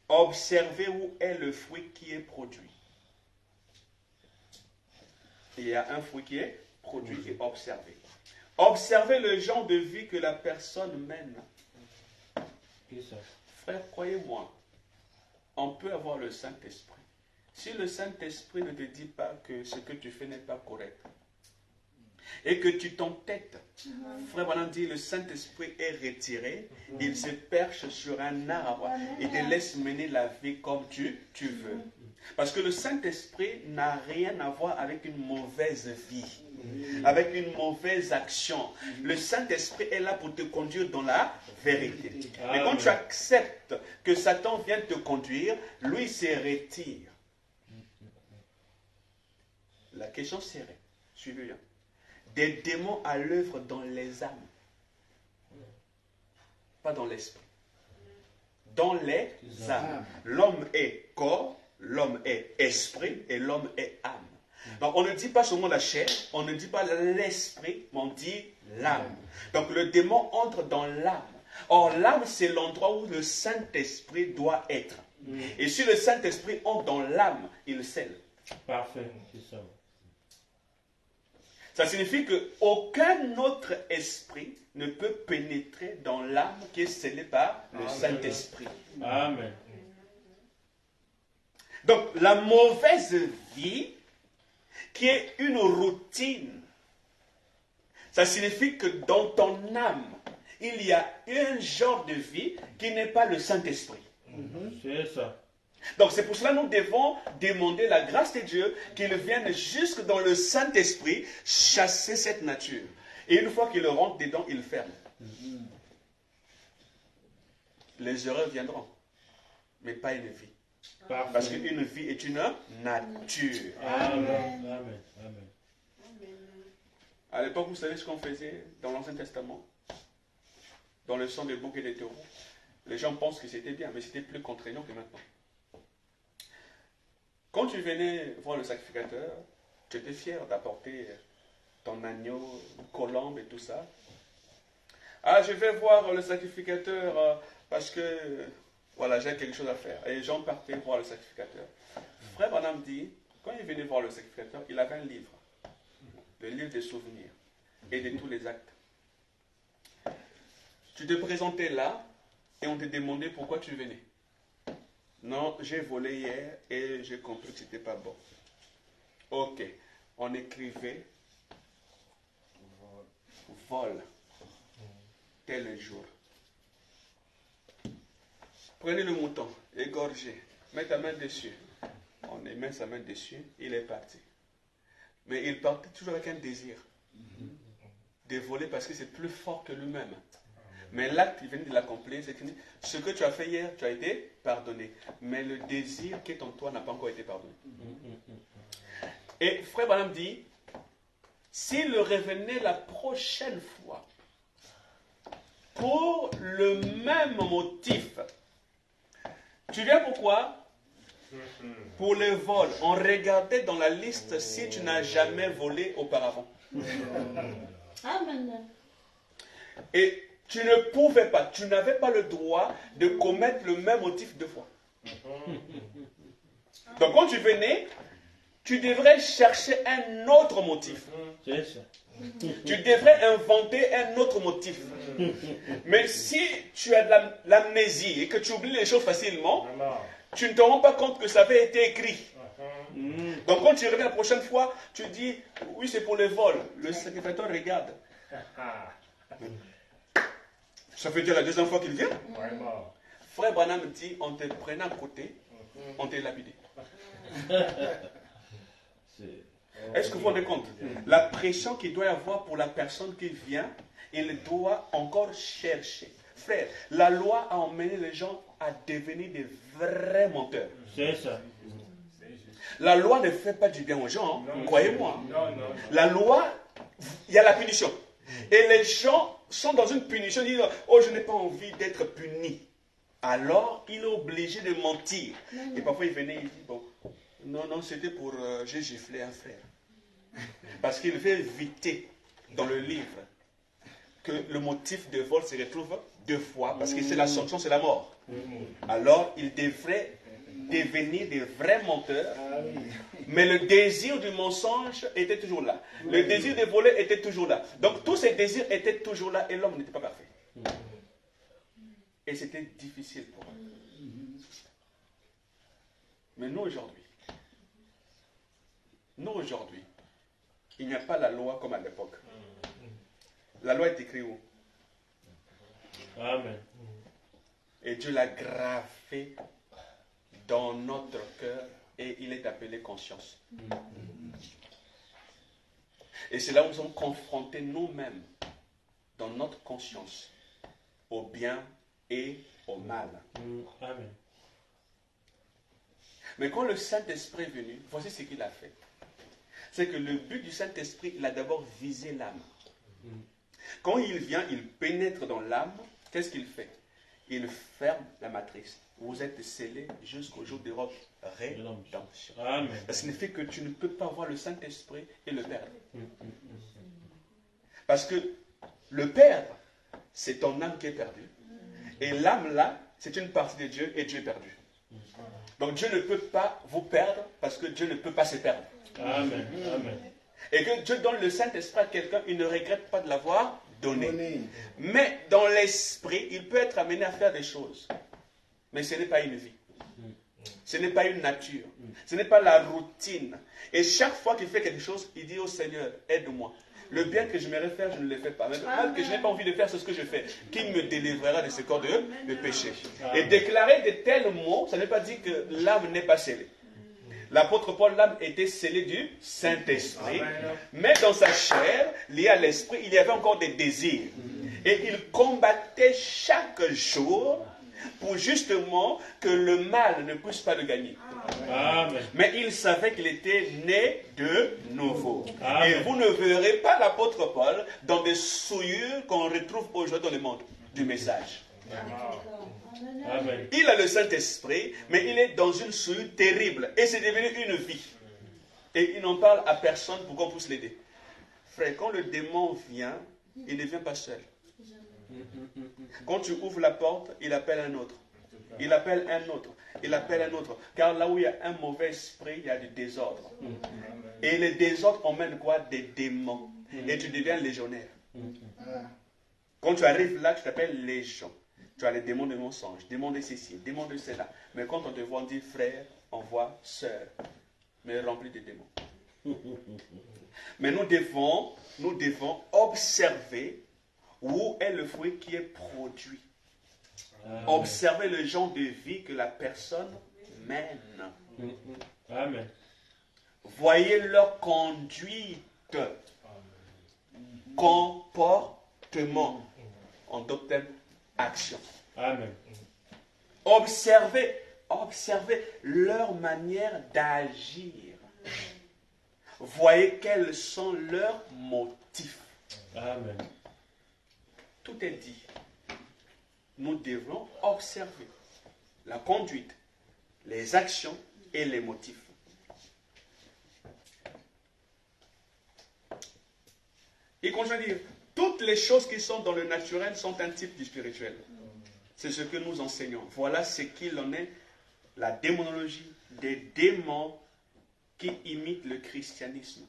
Observez où est le fruit qui est produit. Il y a un fruit qui est produit et observé. Observez le genre de vie que la personne mène. Frère, croyez-moi, on peut avoir le Saint-Esprit. Si le Saint-Esprit ne te dit pas que ce que tu fais n'est pas correct, et que tu t'entêtes, frère Branham dit, le Saint-Esprit est retiré, il se perche sur un arbre et te laisse mener la vie comme tu veux. Parce que le Saint-Esprit n'a rien à voir avec une mauvaise vie, avec une mauvaise action. Le Saint-Esprit est là pour te conduire dans la vérité. Mais quand tu acceptes que Satan vienne te conduire, lui se retire. La question serait, suivez bien, des démons à l'œuvre dans les âmes, pas dans l'esprit. Dans les âmes. L'homme est corps, l'homme est esprit et l'homme est âme. Donc on ne dit pas seulement la chair, on ne dit pas l'esprit, mais on dit l'âme. Donc le démon entre dans l'âme. Or l'âme, c'est l'endroit où le Saint-Esprit doit être. Et si le Saint-Esprit entre dans l'âme, il scelle. Parfait, c'est ça. Ça signifie qu'aucun autre esprit ne peut pénétrer dans l'âme qui est scellée par le Saint-Esprit. Amen. Donc la mauvaise vie, qui est une routine, ça signifie que dans ton âme, il y a un genre de vie qui n'est pas le Saint-Esprit. C'est ça. Donc c'est pour cela que nous devons demander la grâce de Dieu qu'il vienne jusque dans le Saint-Esprit chasser cette nature. Et une fois qu'il rentre dedans, il ferme. Les erreurs viendront, mais pas une vie. Parfait. Parce qu'une vie est une nature. Amen. Amen. Amen. À l'époque, vous savez ce qu'on faisait dans l'Ancien Testament? Dans le sang des boucs et des taureaux. Les gens pensent que c'était bien, mais c'était plus contraignant que maintenant. Quand tu venais voir le sacrificateur, tu étais fier d'apporter ton agneau, une colombe et tout ça. Ah, je vais voir le sacrificateur parce que, voilà, j'ai quelque chose à faire. Et les gens partaient voir le sacrificateur. Frère Branham dit, quand il venait voir le sacrificateur, il avait un livre. Le livre des souvenirs et de tous les actes. Tu te présentais là et on te demandait pourquoi tu venais. Non, j'ai volé hier et j'ai compris que ce n'était pas bon. Ok, on écrivait vol tel jour. Prenez le mouton, égorgez, mets ta main dessus. On met sa main dessus, il est parti. Mais il partait toujours avec un désir de voler parce que c'est plus fort que lui-même. Mais l'acte, il vient de l'accomplir, c'est que ce que tu as fait hier, tu as été pardonné. Mais le désir qui est en toi n'a pas encore été pardonné. Et Frère Branham dit, s'il revenait la prochaine fois pour le même motif, tu viens pourquoi? Pour le vol. On regardait dans la liste si tu n'as jamais volé auparavant. Amen. Et tu ne pouvais pas, tu n'avais pas le droit de commettre le même motif deux fois. Donc quand tu venais, tu devrais chercher un autre motif. C'est ça. Tu devrais inventer un autre motif. Mais si tu as de l'amnésie et que tu oublies les choses facilement, tu ne te rends pas compte que ça avait été écrit. Donc quand tu reviens la prochaine fois, tu dis, oui c'est pour le vol. Le sacrificateur regarde. Ça veut dire la deuxième fois qu'il vient. Frère Branham dit, on te prenait à côté, on te lapidé. Est-ce que vous vous rendez compte? La pression qu'il doit y avoir pour la personne qui vient, il doit encore chercher. Frère, la loi a emmené les gens à devenir des vrais menteurs. C'est ça. La loi ne fait pas du bien aux gens, hein. Croyez-moi. La loi, il y a la punition. Et les gens sont dans une punition, ils disent, oh je n'ai pas envie d'être puni. Alors, il est obligé de mentir. Et parfois il venait, il dit, bon, non, c'était pour, j'ai giflé un frère. Parce qu'il veut éviter dans le livre que le motif de vol se retrouve deux fois, parce que c'est la sanction, c'est la mort. Alors, ils devraient devenir des vrais menteurs, mais le désir du mensonge était toujours là. Le désir de voler était toujours là. Donc, tous ces désirs étaient toujours là et l'homme n'était pas parfait. Et c'était difficile pour eux. Mais nous, aujourd'hui, il n'y a pas la loi comme à l'époque. La loi est écrite où? Amen. Et Dieu l'a gravé dans notre cœur et il est appelé conscience. Et c'est là où nous sommes confrontés nous-mêmes, dans notre conscience, au bien et au mal. Amen. Mais quand le Saint-Esprit est venu, voici ce qu'il a fait. C'est que le but du Saint-Esprit, il a d'abord visé l'âme. Quand il vient, il pénètre dans l'âme, qu'est-ce qu'il fait? Il ferme la matrice. Vous êtes scellés jusqu'au jour de votre rédemption. Amen. Ça signifie que tu ne peux pas voir le Saint-Esprit et le perdre. Parce que le perdre, c'est ton âme qui est perdue. Et l'âme là, c'est une partie de Dieu et Dieu est perdu. Donc Dieu ne peut pas vous perdre parce que Dieu ne peut pas se perdre. Amen. Amen. Et que Dieu donne le Saint-Esprit à quelqu'un, il ne regrette pas de l'avoir donné. Mais dans l'esprit, il peut être amené à faire des choses. Mais ce n'est pas une vie. Ce n'est pas une nature. Ce n'est pas la routine. Et chaque fois qu'il fait quelque chose, il dit au Seigneur, aide-moi. Le bien que je m'aimerais faire, je ne le fais pas. Mais le mal que je n'ai pas envie de faire, c'est ce que je fais. Qui me délivrera de ce corps de péché? Et déclarer de tels mots, ça ne veut pas dire que l'âme n'est pas scellée. L'apôtre Paul, l'âme était scellée du Saint-Esprit. Mais dans sa chair, liée à l'esprit, il y avait encore des désirs. Et il combattait chaque jour pour justement que le mal ne puisse pas le gagner. Amen. Mais il savait qu'il était né de nouveau. Amen. Et vous ne verrez pas l'apôtre Paul dans des souillures qu'on retrouve aujourd'hui dans le monde du message. Amen. Il a le Saint-Esprit, mais il est dans une souillure terrible. Et c'est devenu une vie. Et il n'en parle à personne pour qu'on puisse l'aider. Frère, quand le démon vient, il ne vient pas seul. Quand tu ouvres la porte, il appelle un autre. Il appelle un autre. Il appelle un autre. Car là où il y a un mauvais esprit, il y a du désordre. Et le désordre emmène quoi? Des démons. Et tu deviens légionnaire. Quand tu arrives là, tu t'appelles légion. Tu as les démons de mensonge, démons de ceci, démons de cela. Mais quand on te voit, on dit frère, on voit sœur, mais rempli de démons. Mais nous devons observer où est le fruit qui est produit. Amen. Observer le genre de vie que la personne mène. Amen. Voyez leur conduite, comportement, en d'autres termes, action. Amen. Observez leur manière d'agir. Voyez quels sont leurs motifs. Amen. Tout est dit. Nous devons observer la conduite, les actions et les motifs. Il continue à dire, toutes les choses qui sont dans le naturel sont un type du spirituel. C'est ce que nous enseignons. Voilà ce qu'il en est, la démonologie des démons qui imitent le christianisme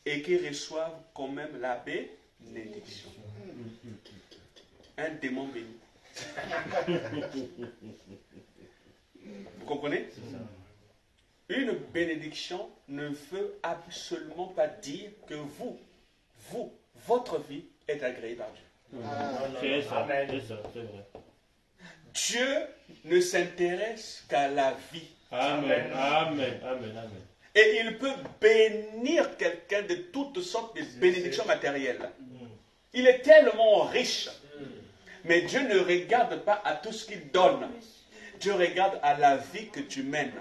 et qui reçoivent quand même la bénédiction. Un démon béni. Vous comprenez? Une bénédiction ne veut absolument pas dire que votre vie est agréée par Dieu. C'est ça, c'est ça, c'est vrai. Dieu ne s'intéresse qu'à la vie. Amen. Amen. Amen. Amen. Et il peut bénir quelqu'un de toutes sortes de bénédictions matérielles. Il est tellement riche. Mais Dieu ne regarde pas à tout ce qu'il donne. Dieu regarde à la vie que tu mènes.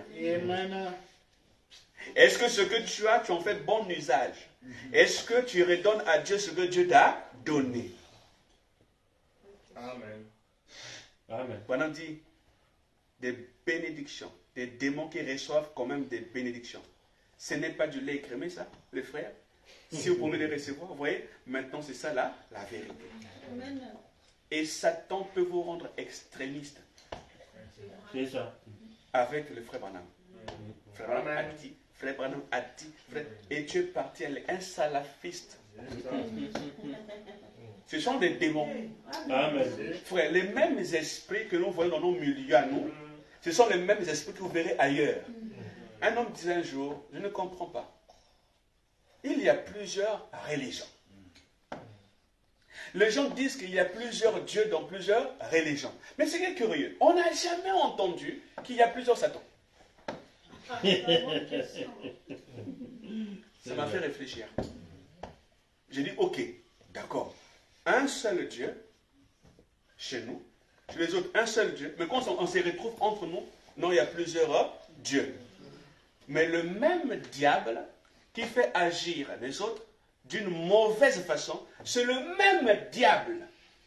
Est-ce que ce que tu as, tu en fais bon usage? Est-ce que tu redonnes à Dieu ce que Dieu t'a donné? Amen. Amen. Pendant dit des bénédictions, des démons qui reçoivent quand même des bénédictions. Ce n'est pas du lait écrémé, ça, les frères. Si vous pouvez les recevoir, vous voyez, maintenant c'est ça là, la vérité. Et Satan peut vous rendre extrémiste. C'est ça. Avec le frère Branham. Frère Branham a dit, et tu es parti, un salafiste. Ce sont des démons. Amen. Frère, les mêmes esprits que nous voyons dans nos milieux à nous, ce sont les mêmes esprits que vous verrez ailleurs. Un homme disait un jour, je ne comprends pas. Il y a plusieurs religions. Les gens disent qu'il y a plusieurs dieux dans plusieurs religions. Mais ce qui est curieux, on n'a jamais entendu qu'il y a plusieurs satans. Ça m'a fait réfléchir. J'ai dit, ok, d'accord. Un seul Dieu, chez nous, chez les autres, un seul Dieu. Mais quand on se retrouve entre nous, non, il y a plusieurs dieux. Mais le même diable qui fait agir les autres d'une mauvaise façon, c'est le même diable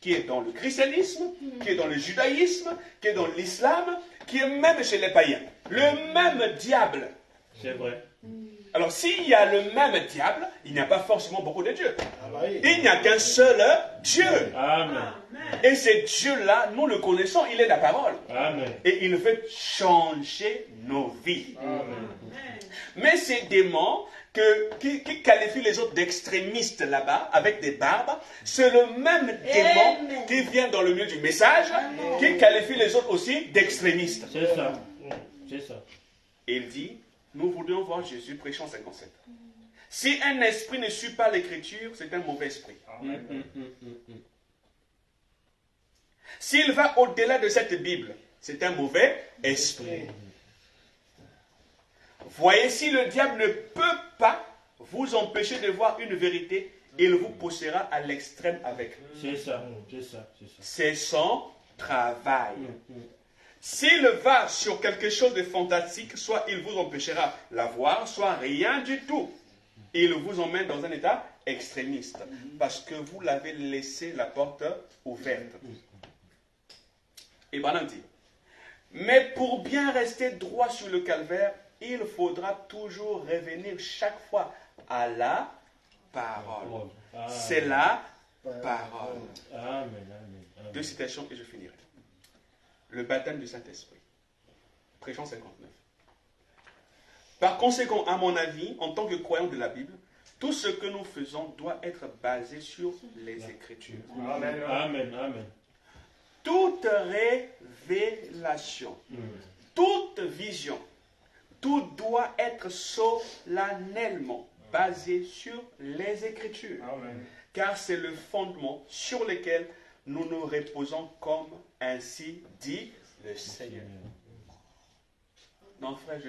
qui est dans le christianisme, qui est dans le judaïsme, qui est dans l'islam, qui est même chez les païens. Le même diable. C'est vrai. Alors, s'il y a le même diable, il n'y a pas forcément beaucoup de dieux. Il n'y a qu'un seul Dieu. Amen. Et ce Dieu-là, nous le connaissons, il est la parole. Amen. Et il veut changer nos vies. Amen. Mais ces démons qui qualifient les autres d'extrémistes là-bas, avec des barbes, c'est le même démon qui vient dans le milieu du message, qui qualifie les autres aussi d'extrémistes. C'est ça. C'est ça. Et il dit, nous voudrions voir Jésus prêchant 57. Si un esprit ne suit pas l'écriture, c'est un mauvais esprit. S'il va au-delà de cette Bible, c'est un mauvais esprit. Voyez, si le diable ne peut pas vous empêcher de voir une vérité, il vous poussera à l'extrême avec. C'est ça. C'est ça. C'est ça. C'est son travail. S'il va sur quelque chose de fantastique, soit il vous empêchera de la voir, soit rien du tout. Il vous emmène dans un état extrémiste, parce que vous l'avez laissé la porte ouverte. Et Branham dit, mais pour bien rester droit sur le calvaire, il faudra toujours revenir chaque fois à la parole. C'est la parole. Amen. Amen. Deux citations et je finirai. Le baptême du Saint-Esprit. Prêchant 59. Par conséquent, à mon avis, en tant que croyant de la Bible, tout ce que nous faisons doit être basé sur les Écritures. Amen. Amen. Amen. Toute révélation, toute vision, tout doit être solennellement basé sur les Écritures. Amen. Car c'est le fondement sur lequel nous nous reposons, comme ainsi dit le Seigneur. Non, frère,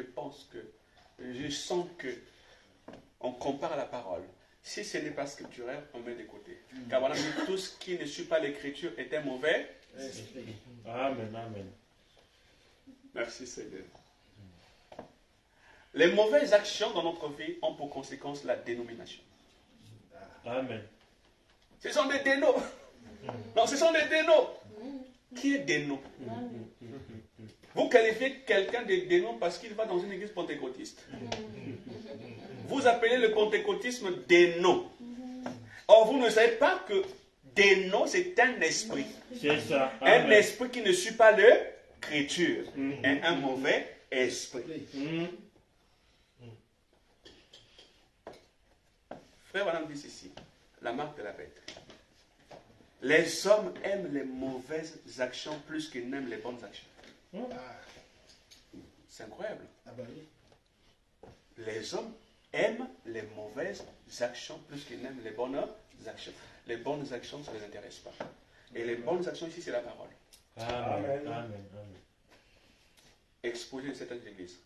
je sens que on compare la parole. Si ce n'est pas scripturaire, on met de côté. Car voilà, tout ce qui ne suit pas l'écriture est un mauvais esprit. Amen. Amen. Merci Seigneur. Les mauvaises actions dans notre vie ont pour conséquence la dénomination. Amen. Ce sont des dénos. Non, ce sont des dénos. Qui est déno? Vous qualifiez quelqu'un de déno parce qu'il va dans une église pentecôtiste. Vous appelez le pentecôtisme déno. Or, vous ne savez pas que déno, c'est un esprit. C'est ça. Un esprit qui ne suit pas l'écriture. Et un mauvais esprit. Frère Branham dit ceci, la marque de la bête. Les hommes aiment les mauvaises actions plus qu'ils n'aiment les bonnes actions. C'est incroyable. Les hommes aiment les mauvaises actions plus qu'ils n'aiment les bonnes actions. Les bonnes actions, ça ne les intéresse pas. Et les bonnes actions ici, c'est la parole. Amen. Amen. Amen. Exposé de cette église.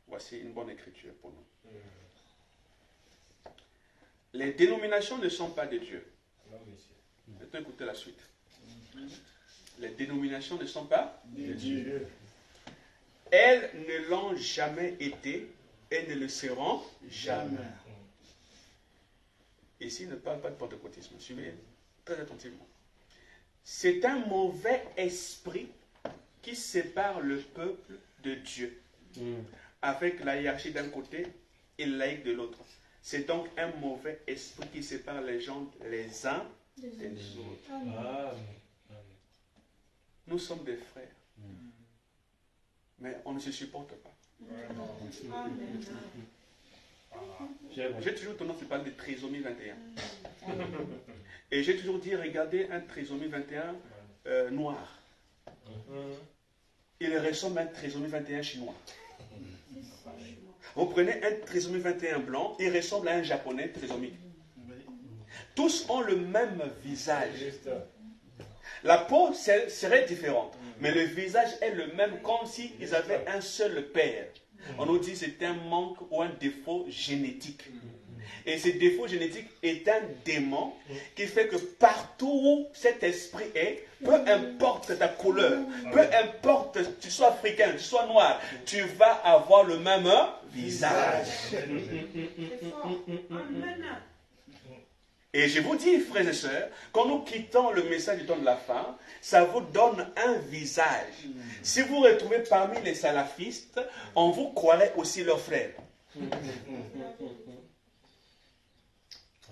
Voici une bonne écriture pour nous. Les dénominations ne sont pas de Dieu. Maintenant, écoutez la suite. Les dénominations ne sont pas de Dieu. Elles ne l'ont jamais été et ne le seront jamais. Ici, il ne parle pas de pentecôtisme. Suivez très attentivement. C'est un mauvais esprit qui sépare le peuple de Dieu, avec la hiérarchie d'un côté et le laïc de l'autre. C'est donc un mauvais esprit qui sépare les gens les uns des autres. Amen. Nous sommes des frères. Mais on ne se supporte pas. J'ai toujours tendance à parler de trisomie 21. Et j'ai toujours dit, regardez un trisomie 21 noir. Il ressemble à un trisomie 21 chinois. Vous prenez un trisomie 21 blanc, il ressemble à un japonais trisomique. Tous ont le même visage. La peau serait différente, mais le visage est le même, comme s'ils avaient un seul père. On nous dit que c'est un manque ou un défaut génétique. Et ce défaut génétique est un démon qui fait que partout où cet esprit est, peu importe ta couleur, peu importe que tu sois africain, que tu sois noir, tu vas avoir le même visage. Et je vous dis, frères et sœurs, quand nous quittons le message du temps de la fin, ça vous donne un visage. Si vous retrouvez parmi les salafistes, on vous croirait aussi leurs frères.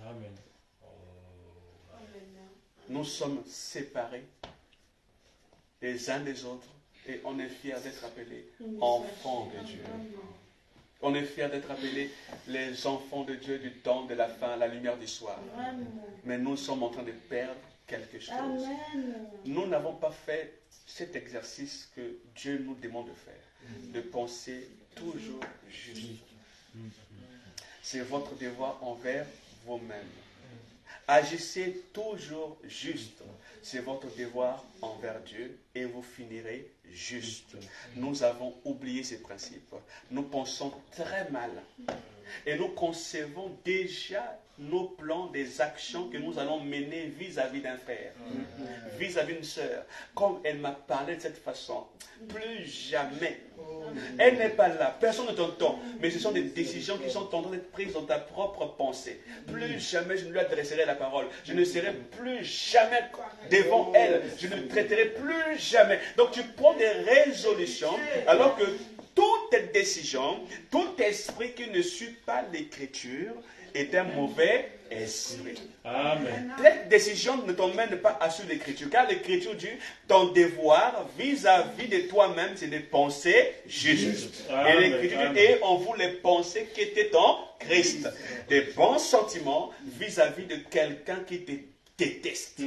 Amen. Nous sommes séparés les uns des autres et on est fiers d'être appelés enfants de Dieu. On est fiers d'être appelés les enfants de Dieu du temps de la fin, la lumière du soir. Mais nous sommes en train de perdre quelque chose. Nous n'avons pas fait cet exercice que Dieu nous demande de faire, de penser toujours juste. C'est votre devoir envers vous-même. Agissez toujours juste. C'est votre devoir envers Dieu et vous finirez juste. Nous avons oublié ces principes. Nous pensons très mal. Et nous concevons déjà nos plans, des actions que nous allons mener vis-à-vis d'un frère, vis-à-vis d'une sœur. Comme elle m'a parlé de cette façon, plus jamais. Elle n'est pas là, personne ne t'entend, mais ce sont des décisions qui sont en train d'être prises dans ta propre pensée. Plus jamais je ne lui adresserai la parole. Je ne serai plus jamais devant elle. Je ne le traiterai plus jamais. Donc tu prends des résolutions alors que toute décision, tout esprit qui ne suit pas l'écriture est un mauvais esprit. Amen. Cette décision ne t'emmène pas à suivre l'écriture, car l'écriture dit ton devoir vis-à-vis de toi-même, c'est de penser juste. Et l'écriture dit, et on vous les pensées qui étaient en Christ. Des bons sentiments vis-à-vis de quelqu'un qui te déteste.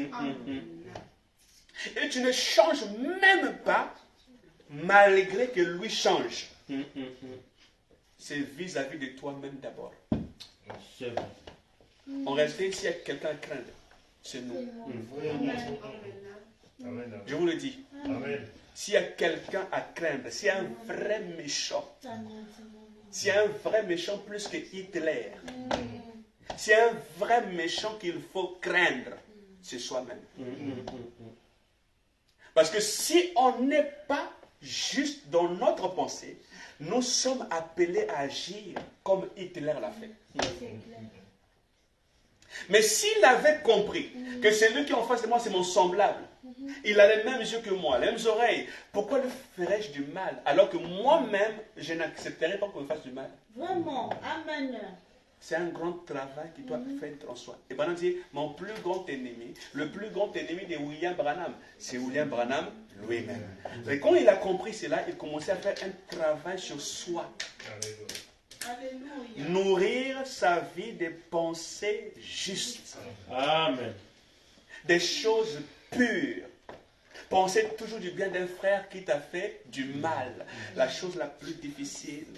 Et tu ne changes même pas malgré que lui change. C'est vis-à-vis de toi-même d'abord. C'est vrai. En réalité, s'il y a quelqu'un à craindre, c'est nous. Je vous le dis. S'il y a quelqu'un à craindre, s'il y a un vrai méchant, s'il y a un vrai méchant plus que Hitler, s'il y a un vrai méchant qu'il faut craindre, c'est soi-même. Parce que si on n'est pas juste dans notre pensée, nous sommes appelés à agir comme Hitler l'a fait. Mais s'il avait compris que celui qui est en face de moi, c'est mon semblable, il a les mêmes yeux que moi, les mêmes oreilles, pourquoi lui ferais-je du mal alors que moi-même, je n'accepterais pas qu'on me fasse du mal? Vraiment, amen. C'est un grand travail qui doit être en soi. Et Branham dit, mon plus grand ennemi, le plus grand ennemi de William Branham, c'est William Branham lui-même. Et quand il a compris cela, il commençait à faire un travail sur soi. Alléluia. Nourrir sa vie de pensées justes. Amen. Des choses pures. Penser toujours du bien d'un frère qui t'a fait du mal. La chose la plus difficile,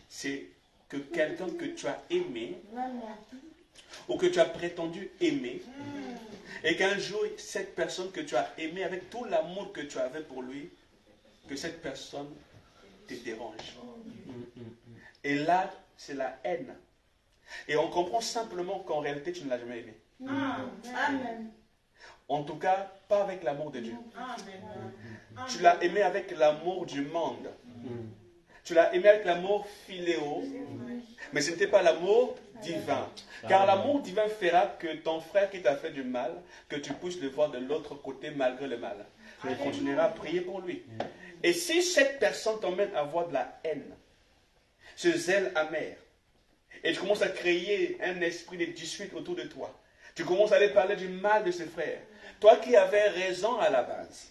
c'est que quelqu'un que tu as aimé, ou que tu as prétendu aimer, et qu'un jour, cette personne que tu as aimée avec tout l'amour que tu avais pour lui, que cette personne te dérange. Et là, c'est la haine. Et on comprend simplement qu'en réalité, tu ne l'as jamais aimé. Amen. En tout cas, pas avec l'amour de Dieu. Amen. Tu l'as aimé avec l'amour du monde. Tu l'as aimé avec l'amour philéo. Mais ce n'était pas l'amour divin. Car l'amour divin fera que ton frère qui t'a fait du mal, que tu puisses le voir de l'autre côté malgré le mal. Tu continueras à prier pour lui. Et si cette personne t'emmène à avoir de la haine, ce zèle amer, Et tu commences à créer un esprit de dispute autour de toi. Tu commences à aller parler du mal de ses frères. Toi qui avais raison à la base.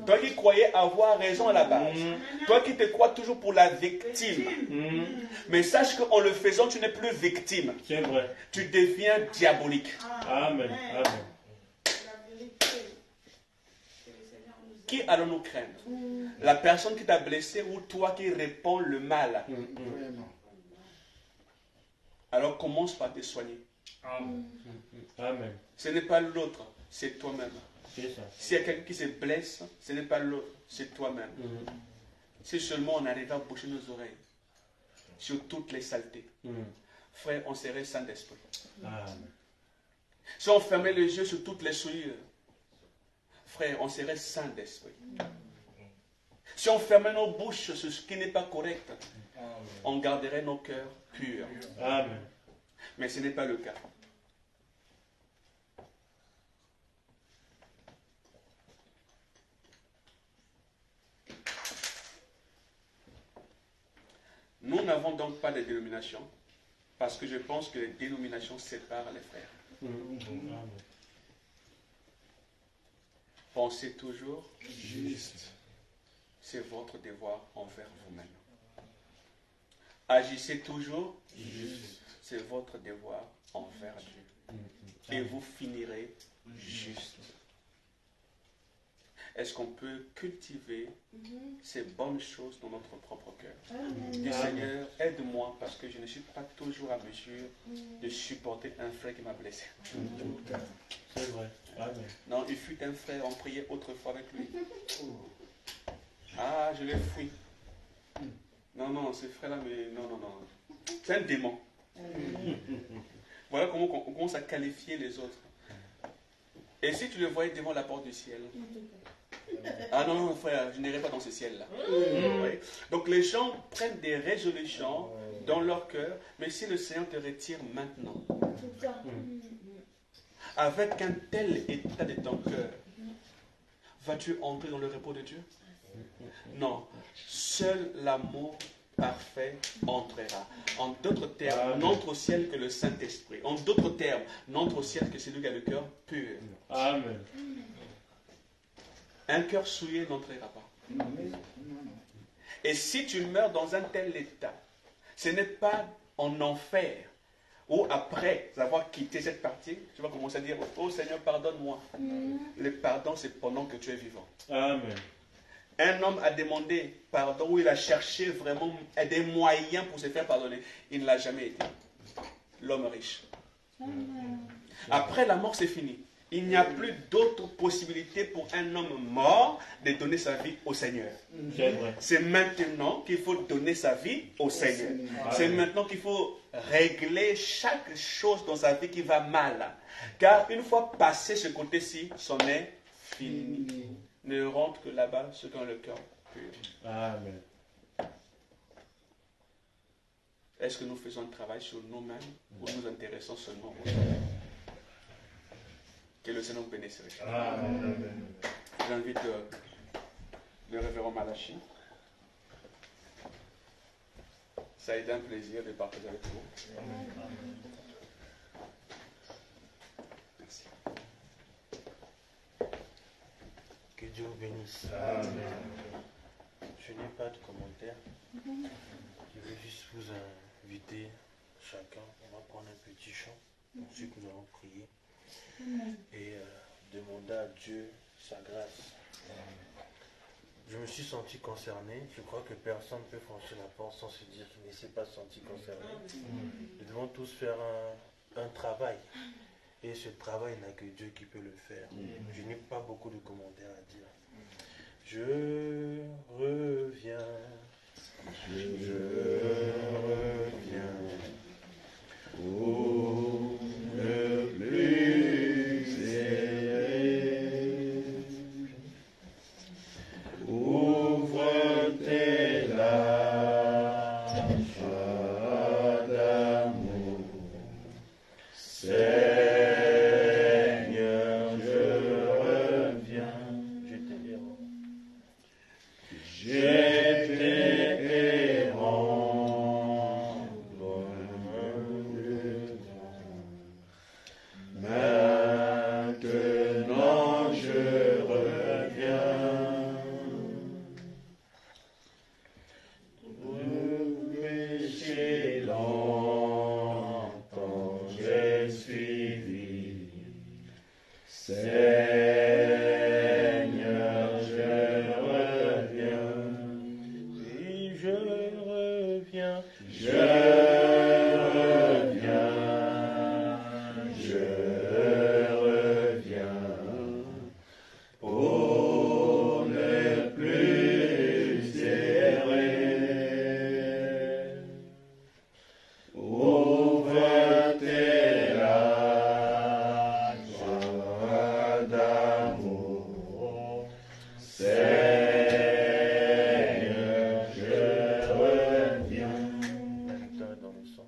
Toi qui croyais avoir raison à la base. Toi qui te crois toujours pour la victime. Mais sache qu'en le faisant, tu n'es plus victime. C'est vrai. Tu deviens diabolique. Amen. Amen. Qui allons-nous craindre? La personne qui t'a blessé ou toi qui répands le mal? Alors commence par te soigner. Amen. Ce n'est pas l'autre, c'est toi-même. C'est ça. S'il y a quelqu'un qui se blesse, ce n'est pas l'autre, c'est toi-même. Si seulement on arrivait à boucher nos oreilles sur toutes les saletés, frère, on serait saint d'esprit. Amen. Si on fermait les yeux sur toutes les souillures, frère, on serait saint d'esprit. Si on fermait nos bouches sur ce qui n'est pas correct, on garderait nos cœurs purs. Amen. Mais ce n'est pas le cas. Nous n'avons donc pas de dénomination, parce que je pense que les dénominations séparent les frères. Amen. Pensez toujours, Juste. c'est votre devoir envers vous-même. Agissez toujours, Juste. c'est votre devoir envers Dieu. Et vous finirez juste. Est-ce qu'on peut cultiver ces bonnes choses dans notre propre cœur? Dis Seigneur, aide-moi parce que je ne suis pas toujours à mesure de supporter un frère qui m'a blessé. C'est vrai. Amen. Non, il fut un frère, on priait autrefois avec lui. Ah, je l'ai fui. Non, non, ce frère-là, mais non, non, non. C'est un démon. Voilà comment on commence à qualifier les autres. Et si tu le voyais devant la porte du ciel? Ah non, non, frère, je n'irai pas dans ce ciel-là. Oui. Donc les gens prennent des résolutions dans leur cœur, mais si le Seigneur te retire maintenant, avec un tel état de ton cœur, vas-tu entrer dans le repos de Dieu? Non. Seul l'amour parfait entrera. En d'autres termes, n'entre au ciel que le Saint-Esprit. En d'autres termes, n'entre au ciel que celui qui a le cœur pur. Amen. Un cœur souillé n'entrera pas. Et si tu meurs dans un tel état, ce n'est pas en enfer ou après avoir quitté cette partie, tu vas commencer à dire, oh Seigneur, pardonne-moi. Le pardon, c'est pendant que tu es vivant. Amen. Un homme a demandé pardon ou il a cherché vraiment des moyens pour se faire pardonner. Il ne l'a jamais été. L'homme riche. Après la mort, c'est fini. Il n'y a plus d'autre possibilité pour un homme mort de donner sa vie au Seigneur. C'est vrai. C'est maintenant qu'il faut donner sa vie au Seigneur. C'est maintenant qu'il faut régler chaque chose dans sa vie qui va mal. Car une fois passé ce côté-ci, c'en est fini. Ne rentre que là-bas ceux qui ont le cœur pur. Amen. Est-ce que nous faisons un travail sur nous-mêmes ou nous intéressons seulement aux autres? Que le Seigneur nous bénisse. Amen. J'invite le révérend Malachi. Ça a été un plaisir de partager avec vous. Merci. Que Dieu vous bénisse. Je n'ai pas de commentaires. Je vais juste vous inviter chacun. On va prendre un petit chant. Ensuite, nous allons prier. Et demander à Dieu sa grâce. Je me suis senti concerné. Je crois que personne ne peut franchir la porte sans se dire qu'il ne s'est pas senti concerné. Nous devons tous faire un travail. Et ce travail n'a que Dieu qui peut le faire. Je n'ai pas beaucoup de commentaires à dire. Je reviens. Je reviens. Oh, le plus aimé. Ouvre tes larges d'amour. Seigneur, je reviens. J'étais errant. Seigneur, je reviens. La victoire est dans le sang.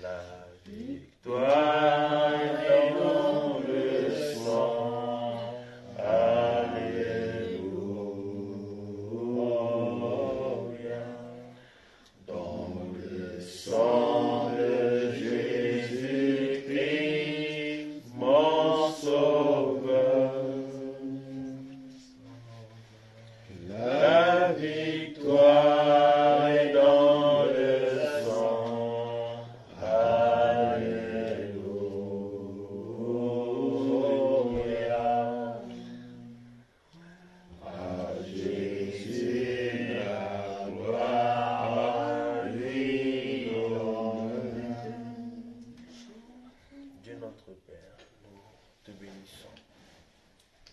La Victoire est dans le sang. Alléluia. Dans le sang de Jésus-Christ, mon sauveur. La victoire est dans le sang. Alléluia. À Jésus la gloire, à lui l'honneur. Dieu notre Père, nous te bénissons.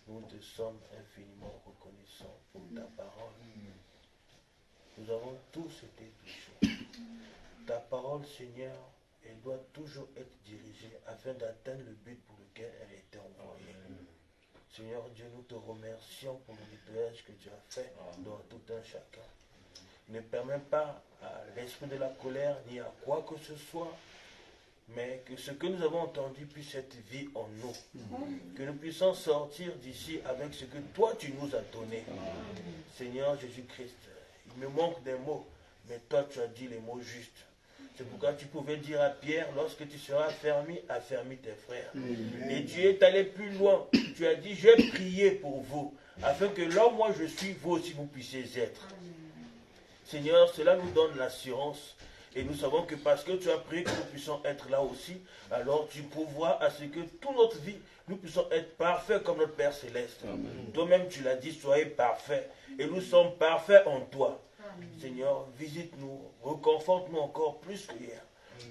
Nous te sommes infiniment reconnaissants pour ta parole. Nous avons tous été touchés. Ta parole, Seigneur, elle doit toujours être dirigée afin d'atteindre le but pour lequel elle a été envoyée. Seigneur Dieu, nous te remercions pour le nettoyage que tu as fait dans tout un chacun. Ne permets pas à l'esprit de la colère ni à quoi que ce soit, mais que ce que nous avons entendu puisse être vie en nous. Que nous puissions sortir d'ici avec ce que toi tu nous as donné. Seigneur Jésus-Christ, il me manque des mots, mais toi tu as dit les mots justes. C'est pourquoi tu pouvais dire à Pierre, lorsque tu seras affermis tes frères. Et tu es allé plus loin. Tu as dit, j'ai prié pour vous, afin que là où moi je suis, vous aussi vous puissiez être. Seigneur, cela nous donne l'assurance. Et nous savons que parce que tu as prié que nous puissions être là aussi, alors tu pourvois à ce que toute notre vie, nous puissions être parfaits comme notre Père Céleste. Toi-même tu l'as dit, soyez parfaits. Et nous sommes parfaits en toi. Seigneur, visite-nous, reconforte-nous encore plus que hier.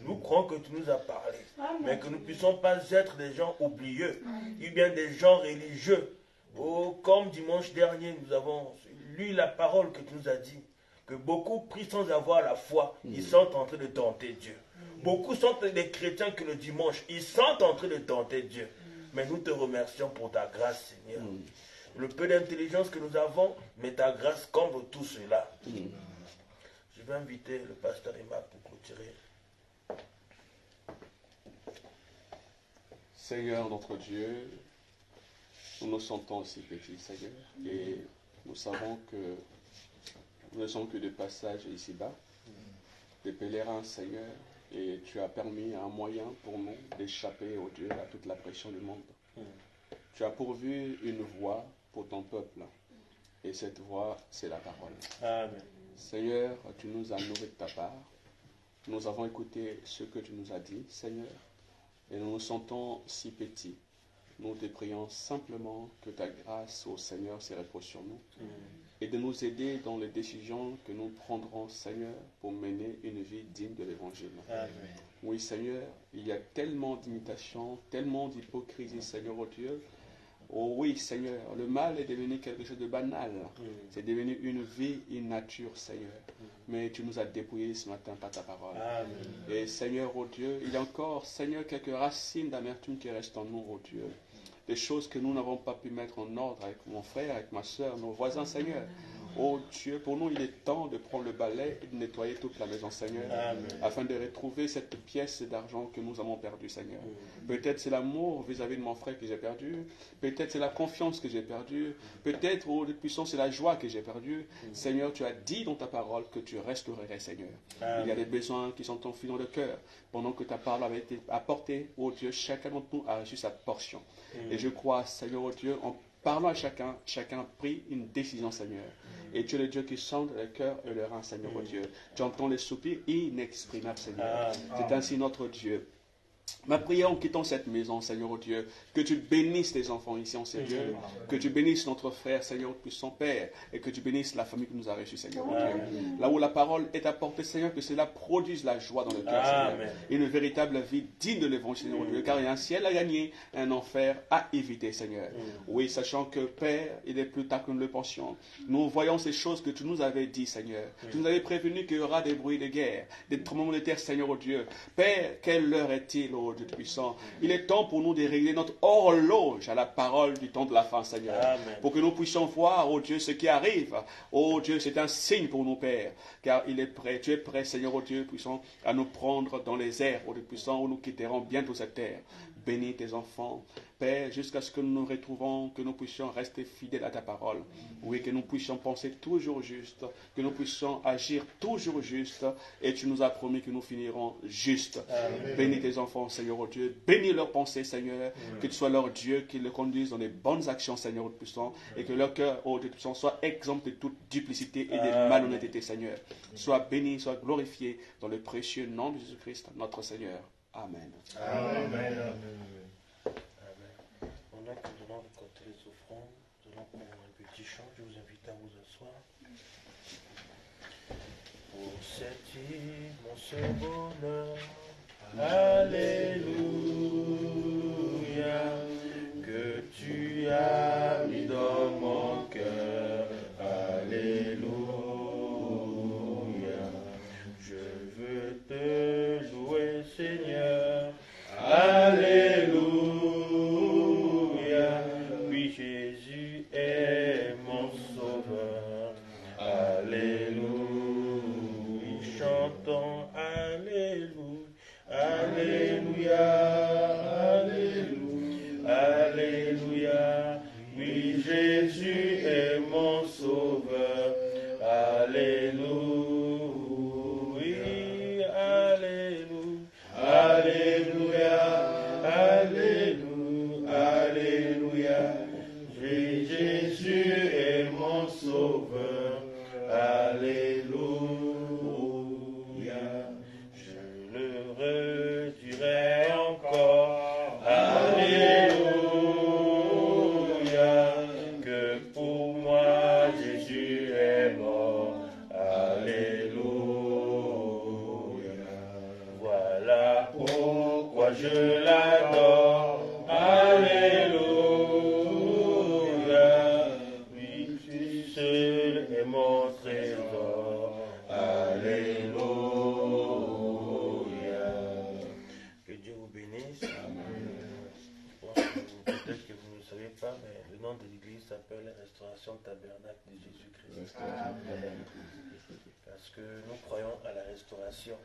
Nous croyons que tu nous as parlé, mais que nous ne puissions pas être des gens oublieux, ou bien des gens religieux. Oh, comme dimanche dernier, nous avons lu la parole que tu nous as dit, que beaucoup prient sans avoir la foi, ils sont en train de tenter Dieu. Beaucoup sont des chrétiens que le dimanche, ils sont en train de tenter Dieu. Mais nous te remercions pour ta grâce, Seigneur. Le peu d'intelligence que nous avons, mais ta grâce comble tout cela. Je vais inviter le pasteur Emma pour clôturer. Seigneur notre Dieu, nous nous sentons aussi petits, Seigneur, et nous savons que nous ne sommes que de passage ici-bas, des pèlerins, Seigneur, et tu as permis un moyen pour nous d'échapper, oh Dieu, à toute la pression du monde. Tu as pourvu une voie pour ton peuple, et cette voie, c'est la parole. Amen. Seigneur, tu nous as nourris de ta part, nous avons écouté ce que tu nous as dit, Seigneur, et nous nous sentons si petits. Nous te prions simplement que ta grâce, ô Seigneur, se repose sur nous, et de nous aider dans les décisions que nous prendrons, Seigneur, pour mener une vie digne de l'Évangile. Amen. Oui, Seigneur, il y a tellement d'imitations, tellement d'hypocrisie, Seigneur, oh Dieu. Oh oui, Seigneur, le mal est devenu quelque chose de banal. C'est devenu une vie, une nature, Seigneur. Mais tu nous as dépouillés ce matin par ta parole. Amen. Et Seigneur, oh Dieu, il y a encore, Seigneur, quelques racines d'amertume qui restent en nous, oh Dieu. Des choses que nous n'avons pas pu mettre en ordre avec mon frère, avec ma soeur, nos voisins, Seigneur. Oh Dieu, pour nous, il est temps de prendre le balai et de nettoyer toute la maison, Seigneur, afin de retrouver cette pièce d'argent que nous avons perdue, Seigneur. Peut-être c'est l'amour vis-à-vis de mon frère que j'ai perdu, peut-être c'est la confiance que j'ai perdue, peut-être, oh le puissant, c'est la joie que j'ai perdue. Seigneur, tu as dit dans ta parole que tu restaurerais, Seigneur. Il y a des besoins qui sont enfuis dans le cœur. Pendant que ta parole avait été apportée, oh Dieu, chacun d'entre nous a reçu sa portion. Et je crois, Seigneur, oh Dieu, en parlant à chacun, chacun a pris une décision, Seigneur. Et tu es le Dieu qui sonde le cœur et le rein, Seigneur, oh Dieu. Tu entends les soupirs inexprimables, Seigneur. C'est ainsi notre Dieu. Ma prière en quittant cette maison, Seigneur, oh Dieu, que tu bénisses les enfants ici en ces lieux, que tu bénisses notre frère, Seigneur, puis son père, et que tu bénisses la famille qui nous a reçus, Seigneur, oh Dieu. Là où la parole est apportée, Seigneur, que cela produise la joie dans le cœur, Seigneur. Une véritable vie digne de l'évangile, Seigneur, oh Dieu, car il y a un ciel à gagner, un enfer à éviter, Seigneur. Oui, sachant que, Père, il est plus tard que nous le pensions. Nous voyons ces choses que tu nous avais dit, Seigneur. Tu nous avais prévenu qu'il y aura des bruits de guerre, des tremblements de terre, Seigneur, oh Dieu. Père, quelle heure est-il, oh oh Dieu puissant. Il est temps pour nous de régler notre horloge à la parole du temps de la fin, Seigneur. Amen. Pour que nous puissions voir, oh Dieu, ce qui arrive. Oh Dieu, c'est un signe pour nous, Père. Car il est prêt, tu es prêt, Seigneur, oh Dieu puissant, à nous prendre dans les airs, oh Dieu puissant, où nous quitterons bientôt cette terre. Bénis tes enfants, Père, jusqu'à ce que nous nous retrouvons, que nous puissions rester fidèles à ta parole. Oui, que nous puissions penser toujours juste, que nous puissions agir toujours juste, et tu nous as promis que nous finirons juste. Amen. Bénis tes enfants, Seigneur, oh Dieu. Bénis leurs pensées, Seigneur. Que tu sois leur Dieu, qu'ils le conduisent dans les bonnes actions, Seigneur, oh puissant, et que leur cœur, oh Dieu puissant, soit exempt de toute duplicité et de malhonnêteté, Seigneur. Sois béni, sois glorifié dans le précieux nom de Jésus-Christ, notre Seigneur. Amen. Amen. Amen. Pendant que nous allons compter les offrandes, nous allons prendre un petit chant. Je vous invite à vous asseoir. Pour cet immense bonheur, Alléluia, que tu as mis dans mon cœur, Alléluia, je veux te louer, Seigneur, Alléluia, oui, Jésus est mon sauveur, Alléluia, chantons Alléluia, Alléluia, Alléluia, Alléluia, oui, Jésus est mon sauveur, Alléluia, Alléluia, Alléluia, Alléluia, Alléluia, oui, Jésus est mon sauveur, Alléluia, je le redirai encore, Alléluia, que pour moi Jésus est mort, Alléluia, voilà pourquoi je l'adore, Alléluia, oui, seul est mon trésor, Alléluia. Que Dieu vous bénisse. Je pense que peut-être que vous ne le savez pas, mais le nom de l'église s'appelle Restauration Tabernacle de Jésus-Christ. Parce que nous croyons à la restauration.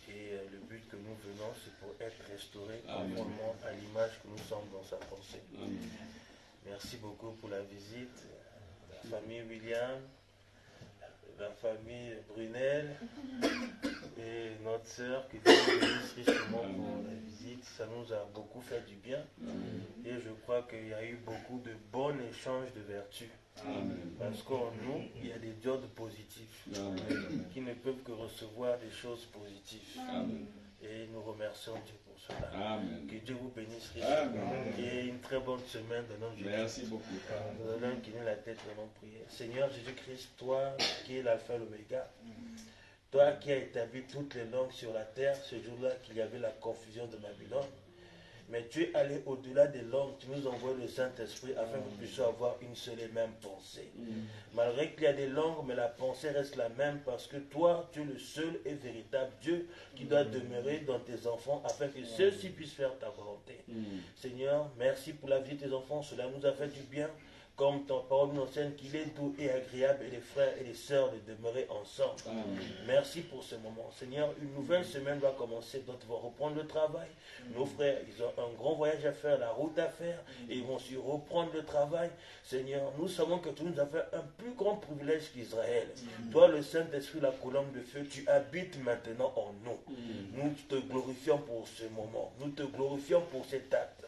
Et le but que nous venons, c'est pour être restaurés conformément à l'image que nous sommes dans sa pensée. Merci beaucoup pour la visite. La famille William, la famille Brunel et notre sœur qui Dieu bénisse richement pour la visite. Ça nous a beaucoup fait du bien. Et je crois qu'il y a eu beaucoup de bons échanges de vertus. Parce qu'en nous, il y a des diodes positifs qui ne peuvent que recevoir des choses positives. Et nous remercions Dieu pour cela. Que Dieu vous bénisse richement. Et une très bonne semaine de notre Jésus. Merci beaucoup. Nous allons incliner la tête et allons prier. Seigneur Jésus-Christ, toi qui es l'alpha et l'oméga, toi qui as établi toutes les langues sur la terre, ce jour-là qu'il y avait la confusion de Babylone, mais tu es allé au-delà des langues, tu nous envoies le Saint-Esprit afin que nous puissions avoir une seule et même pensée. Malgré qu'il y a des langues, mais la pensée reste la même parce que toi, tu es le seul et véritable Dieu qui doit demeurer dans tes enfants afin que ceux-ci puissent faire ta volonté. Seigneur, merci pour la vie de tes enfants, cela nous a fait du bien. Comme ton parole nous enseigne qu'il est doux et agréable et les frères et les sœurs de demeurer ensemble. Merci pour ce moment. Seigneur, une nouvelle semaine va commencer, d'autres vont reprendre le travail. Nos frères, ils ont un grand voyage à faire, la route à faire, et ils vont aussi reprendre le travail. Seigneur, nous savons que tu nous as fait un plus grand privilège qu'Israël. Toi, le Saint-Esprit, la colonne de feu, tu habites maintenant en nous. Nous te glorifions pour ce moment. Nous te glorifions pour cet acte.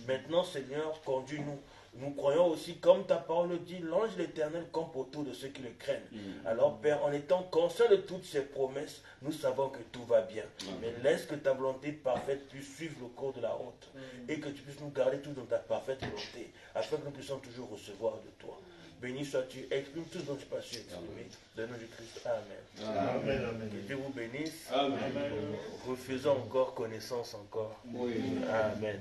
Maintenant, Seigneur, conduis-nous. Nous croyons aussi, comme ta parole le dit, l'ange de l'Éternel campe autour de ceux qui le craignent. Alors, Père, en étant conscient de toutes ces promesses, nous savons que tout va bien. Mais laisse que ta volonté parfaite puisse suivre le cours de la route et que tu puisses nous garder tous dans ta parfaite volonté, afin que nous puissions toujours recevoir de toi. Béni sois-tu, exprime tout ce dont tu n'as pas su exprimer. De nom de Christ, Amen. Que Dieu vous bénisse. Refaisons encore connaissance encore. Amen.